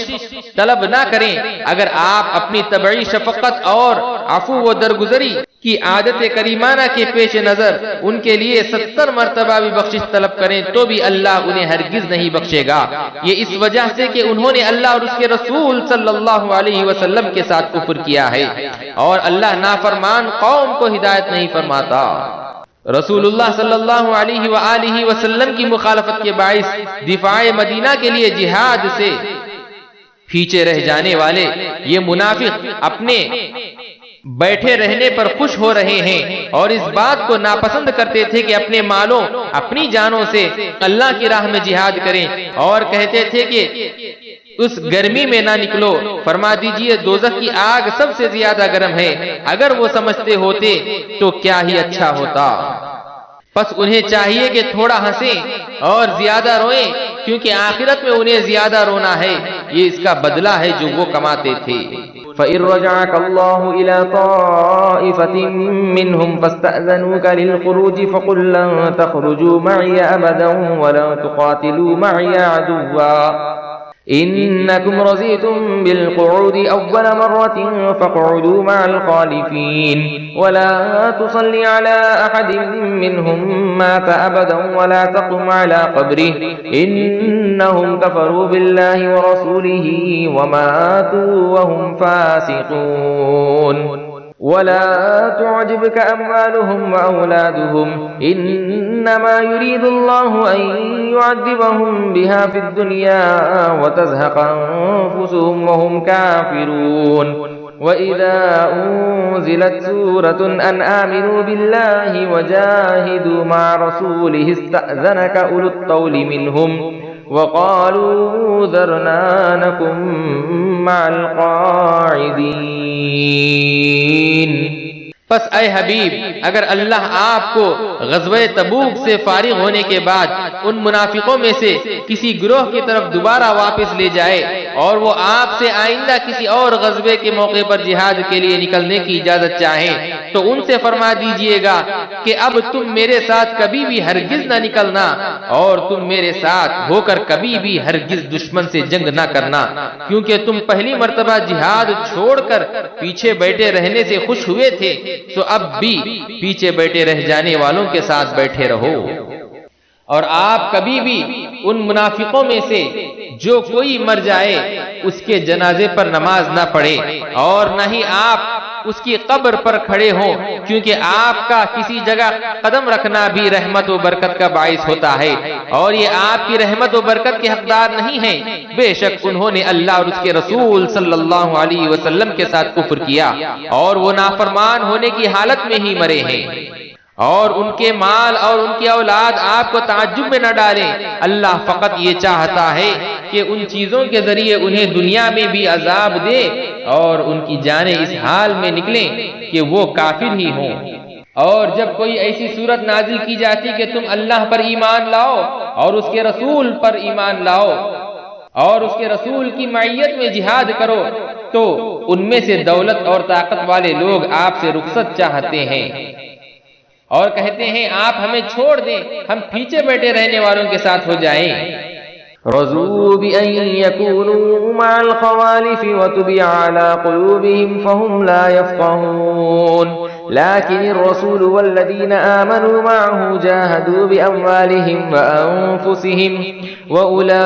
S3: طلب نہ کریں، اگر آپ اپنی طبعی شفقت اور عفو و درگزری کی عادت کریمانہ کے پیش نظر ان کے لیے 70 مرتبہ بھی بخشش طلب کریں تو بھی اللہ انہیں ہرگز نہیں بخشے گا، یہ اس وجہ سے کہ انہوں نے اللہ اور اس کے رسول صلی اللہ علیہ وسلم کے ساتھ کفر کیا ہے اور اللہ نافرمان قوم کو ہدایت نہیں فرماتا۔ رسول اللہ صلی اللہ علیہ وآلہ وسلم کی مخالفت کے باعث دفاع مدینہ کے لیے جہاد سے پیچھے رہ جانے والے یہ منافق اپنے بیٹھے رہنے پر خوش ہو رہے ہیں اور اس بات کو ناپسند کرتے تھے کہ اپنے مالوں اپنی جانوں سے اللہ کی راہ میں جہاد کریں اور کہتے تھے کہ اس گرمی میں نہ نکلو، فرما دیجئے دوزخ کی آگ سب سے زیادہ گرم ہے، اگر وہ سمجھتے ہوتے تو کیا ہی اچھا ہوتا۔ پس انہیں چاہیے کہ تھوڑا ہنسیں اور زیادہ روئیں کیونکہ آخرت میں انہیں زیادہ رونا ہے، یہ اس کا بدلہ ہے جو وہ کماتے تھے۔
S1: فَإِن رَجَعَكَ اللَّهُ إِلَى طَائِفَةٍ مِّنْهُمْ فَاسْتَأْذَنُوكَ لِلْخُرُوجِ فَقُل لَّن تَخْرُجُوا مَعِيَ أَبَدًا وَلَن تُقَاتِلُوا مَعِيَ عَدُوًّا إِنَّكُمْ رَضِيتُم بِالْقُعُودِ أَوَّلَ مَرَّةٍ فَاقْعُدُوا مَعَ الْخَالِفِينَ وَلَا تُصَلِّ عَلَىٰ أَحَدٍ مِّنْهُم مَّاتَ أَبَدًا وَلَا تَقُمْ عَلَىٰ قَبْرِهِ إِنَّهُمْ كَفَرُوا بِاللَّهِ وَرَسُولِهِ وَمَاتُوا وَهُمْ فَاسِقُونَ وَلَا تُعْجِبْكَ أَمْوَالُهُمْ وَأَوْلَادُهُمْ إِنَّمَا يُرِيدُ اللَّهُ أَن يُعَذِّبَهُم بِهَا فِي الدُّنْيَا وَتَزْهَقَ أَنفُسُهُمْ وَهُمْ كَافِرُونَ وَإِذَا أُنزِلَتْ سُورَةٌ أَنْ آمِنُوا بِاللَّهِ وَجَاهِدُوا مَعَ رَسُولِهِ اسْتَأْذَنَكَ أُولُو الطَّوْلِ مِنْهُمْ وَقَالُوا ذَرْنَا نَكُن مَّعَ الْقَاعِدِينَ۔
S3: پس اے حبیب، اگر اللہ آپ کو غزوہ تبوک سے فارغ ہونے کے بعد ان منافقوں میں سے کسی گروہ کی طرف دوبارہ واپس لے جائے اور وہ آپ سے آئندہ کسی اور غزوے کے موقع پر جہاد کے لیے نکلنے کی اجازت چاہیں تو ان سے فرما دیجئے گا کہ اب تم میرے ساتھ کبھی بھی ہرگز نہ نکلنا اور تم میرے ساتھ ہو کر کبھی بھی ہرگز دشمن سے جنگ نہ کرنا، کیونکہ تم پہلی مرتبہ جہاد چھوڑ کر پیچھے بیٹھے رہنے سے خوش ہوئے تھے، تو اب بھی پیچھے بیٹھے رہ جانے والوں کے ساتھ بیٹھے رہو، اور آپ کبھی بھی ان منافقوں میں سے جو کوئی مر جائے اس کے جنازے پر نماز نہ پڑھے اور نہ ہی آپ اس کی قبر پر کھڑے ہوں، کیونکہ آپ کا کسی جگہ قدم رکھنا بھی رحمت و برکت کا باعث ہوتا ہے اور یہ آپ کی رحمت و برکت کے حقدار نہیں ہیں۔ بے شک انہوں نے اللہ اور اس کے رسول صلی اللہ علیہ وسلم کے ساتھ کفر کیا اور وہ نافرمان ہونے کی حالت میں ہی مرے ہیں، اور ان کے مال اور ان کی اولاد آپ کو تعجب میں نہ ڈالیں۔ اللہ فقط یہ چاہتا ہے کہ ان چیزوں کے ذریعے انہیں دنیا میں بھی عذاب دے اور ان کی جانیں اس حال میں نکلیں کہ وہ کافر ہی ہوں۔ اور جب کوئی ایسی صورت نازل کی جاتی کہ تم اللہ پر ایمان لاؤ اور اس کے رسول پر ایمان لاؤ اور اس کے رسول کی معیت میں جہاد کرو، تو ان میں سے دولت اور طاقت والے لوگ آپ سے رخصت چاہتے ہیں اور کہتے ہیں آپ ہمیں چھوڑ دیں، ہم پیچھے بیٹھے رہنے والوں کے ساتھ ہو جائیں۔
S1: رضوا بأن يكونوا مع الخوالف وطبع على قلوبهم فهم لا يفقهون لكن الرسول والذين آمنوا معه جاهدوا بأموالهم وأنفسهم وأولئك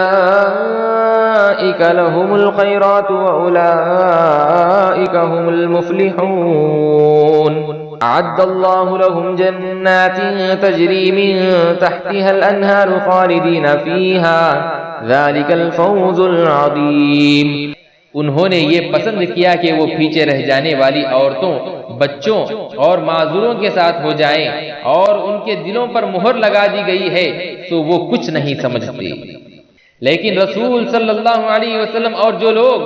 S1: لهم الخيرات وأولئك هم المفلحون أعد الله لهم جنات تجري من تحتها الأنهار خالدين فيها ذلك الفوز العظيم۔
S3: انہوں نے یہ پسند کیا کہ وہ پیچھے رہ جانے والی عورتوں، بچوں اور معذوروں کے ساتھ ہو جائیں اور ان کے دلوں پر مہر لگا دی گئی ہے تو وہ کچھ نہیں سمجھتے، لیکن رسول صلی اللہ علیہ وسلم اور جو لوگ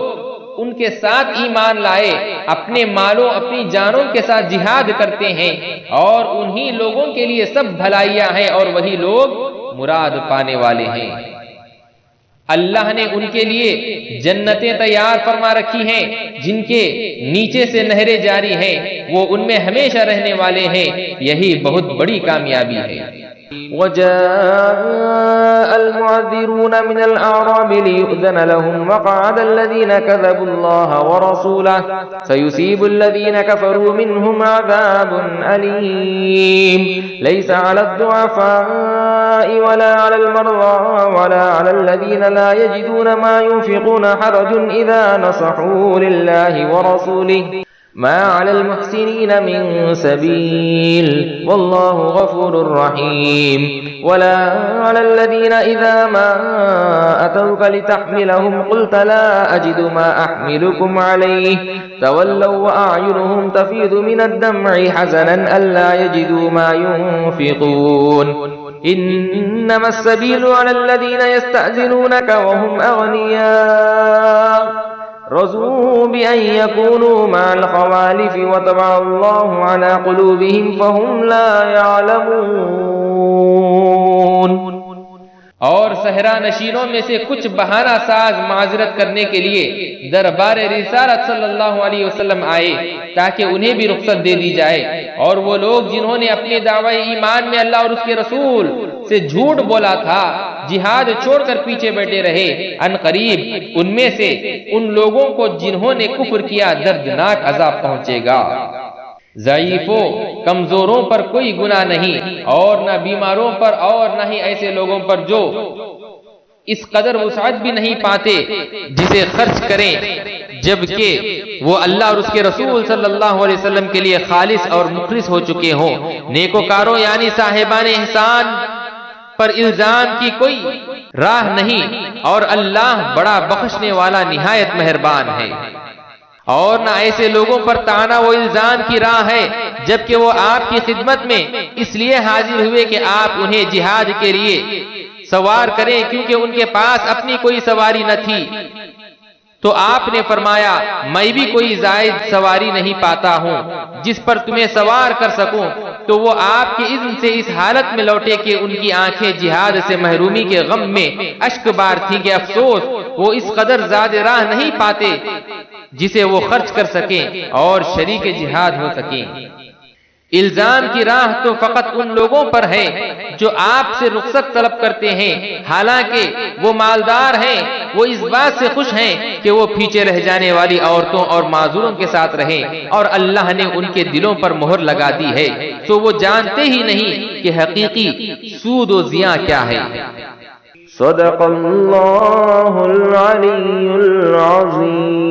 S3: ان کے ساتھ ایمان لائے اپنے مالوں اپنی جانوں کے ساتھ جہاد کرتے ہیں اور انہی لوگوں کے لیے سب بھلائیاں ہیں اور وہی لوگ مراد پانے والے ہیں۔ اللہ نے ان کے لیے جنتیں تیار فرما رکھی ہیں جن کے نیچے سے نہریں جاری ہیں، وہ ان میں ہمیشہ رہنے والے ہیں، یہی بہت بڑی کامیابی ہے۔
S1: وجاء المعذرون من الأعراب ليؤذن لهم وقعد الذين كذبوا الله ورسوله سيصيب الذين كفروا منهم عذاب أليم ليس على الضعفاء ولا على المرضى ولا على الذين لا يجدون ما ينفقون حرج إذا نصحوا لله ورسوله ما على المحسنين من سبيل والله غفور رحيم ولا على الذين إذا ما أتوك لتحملهم قلت لا أجد ما أحملكم عليه تولوا وأعينهم تفيض من الدمع حزنا ألا يجدوا ما ينفقون إنما السبيل على الذين يستأذنونك وهم أغنياء رضوا بأن يكونوا مع الخوالف وطبع الله على قلوبهم فهم لا يعلمون۔
S3: اور صحرا نشینوں میں سے کچھ بہانہ ساز معذرت کرنے کے لیے دربار رسالت صلی اللہ علیہ وسلم آئے تاکہ انہیں بھی رخصت دے دی جائے، اور وہ لوگ جنہوں نے اپنے دعوی ایمان میں اللہ اور اس کے رسول سے جھوٹ بولا تھا جہاد چھوڑ کر پیچھے بیٹھے رہے، ان قریب ان میں سے ان لوگوں کو جنہوں نے کفر کیا دردناک عذاب پہنچے گا۔ ضعیفوں کمزوروں پر کوئی گناہ نہیں اور نہ بیماروں پر اور نہ ہی ایسے لوگوں پر جو اس قدر وسعت بھی نہیں پاتے جسے خرچ کریں جبکہ وہ اللہ اور اس کے رسول صلی اللہ علیہ وسلم کے لیے خالص اور مخلص ہو چکے ہوں۔ نیکوکاروں یعنی صاحبان احسان پر الزام کی کوئی راہ نہیں اور اللہ بڑا بخشنے والا نہایت مہربان ہے۔ اور نہ ایسے لوگوں پر طعنہ و الزام کی راہ ہے جبکہ وہ آپ کی خدمت میں اس لیے حاضر ہوئے کہ آپ انہیں جہاد کے لیے سوار کریں کیونکہ ان کے پاس اپنی کوئی سواری نہ تھی، تو آپ نے فرمایا میں بھی کوئی زائد سواری نہیں پاتا ہوں جس پر تمہیں سوار کر سکوں. تو وہ آپ کے اذن سے اس حالت میں لوٹے کہ ان کی آنکھیں جہاد سے محرومی کے غم میں اشک بار تھیں کہ افسوس وہ اس قدر زاد راہ نہیں پاتے جسے وہ خرچ کر سکیں اور شریک جہاد ہو سکیں. الزام کی راہ تو فقط ان لوگوں پر ہے جو آپ سے رخصت طلب کرتے ہیں، حالانکہ وہ مالدار ہیں. وہ اس بات سے خوش ہیں کہ وہ پیچھے رہ جانے والی عورتوں اور معذوروں کے ساتھ رہیں، اور اللہ نے ان کے دلوں پر مہر لگا دی ہے تو وہ جانتے ہی نہیں کہ حقیقی سود و زیاں کیا ہے.
S1: صدق اللہ العلی العظیم.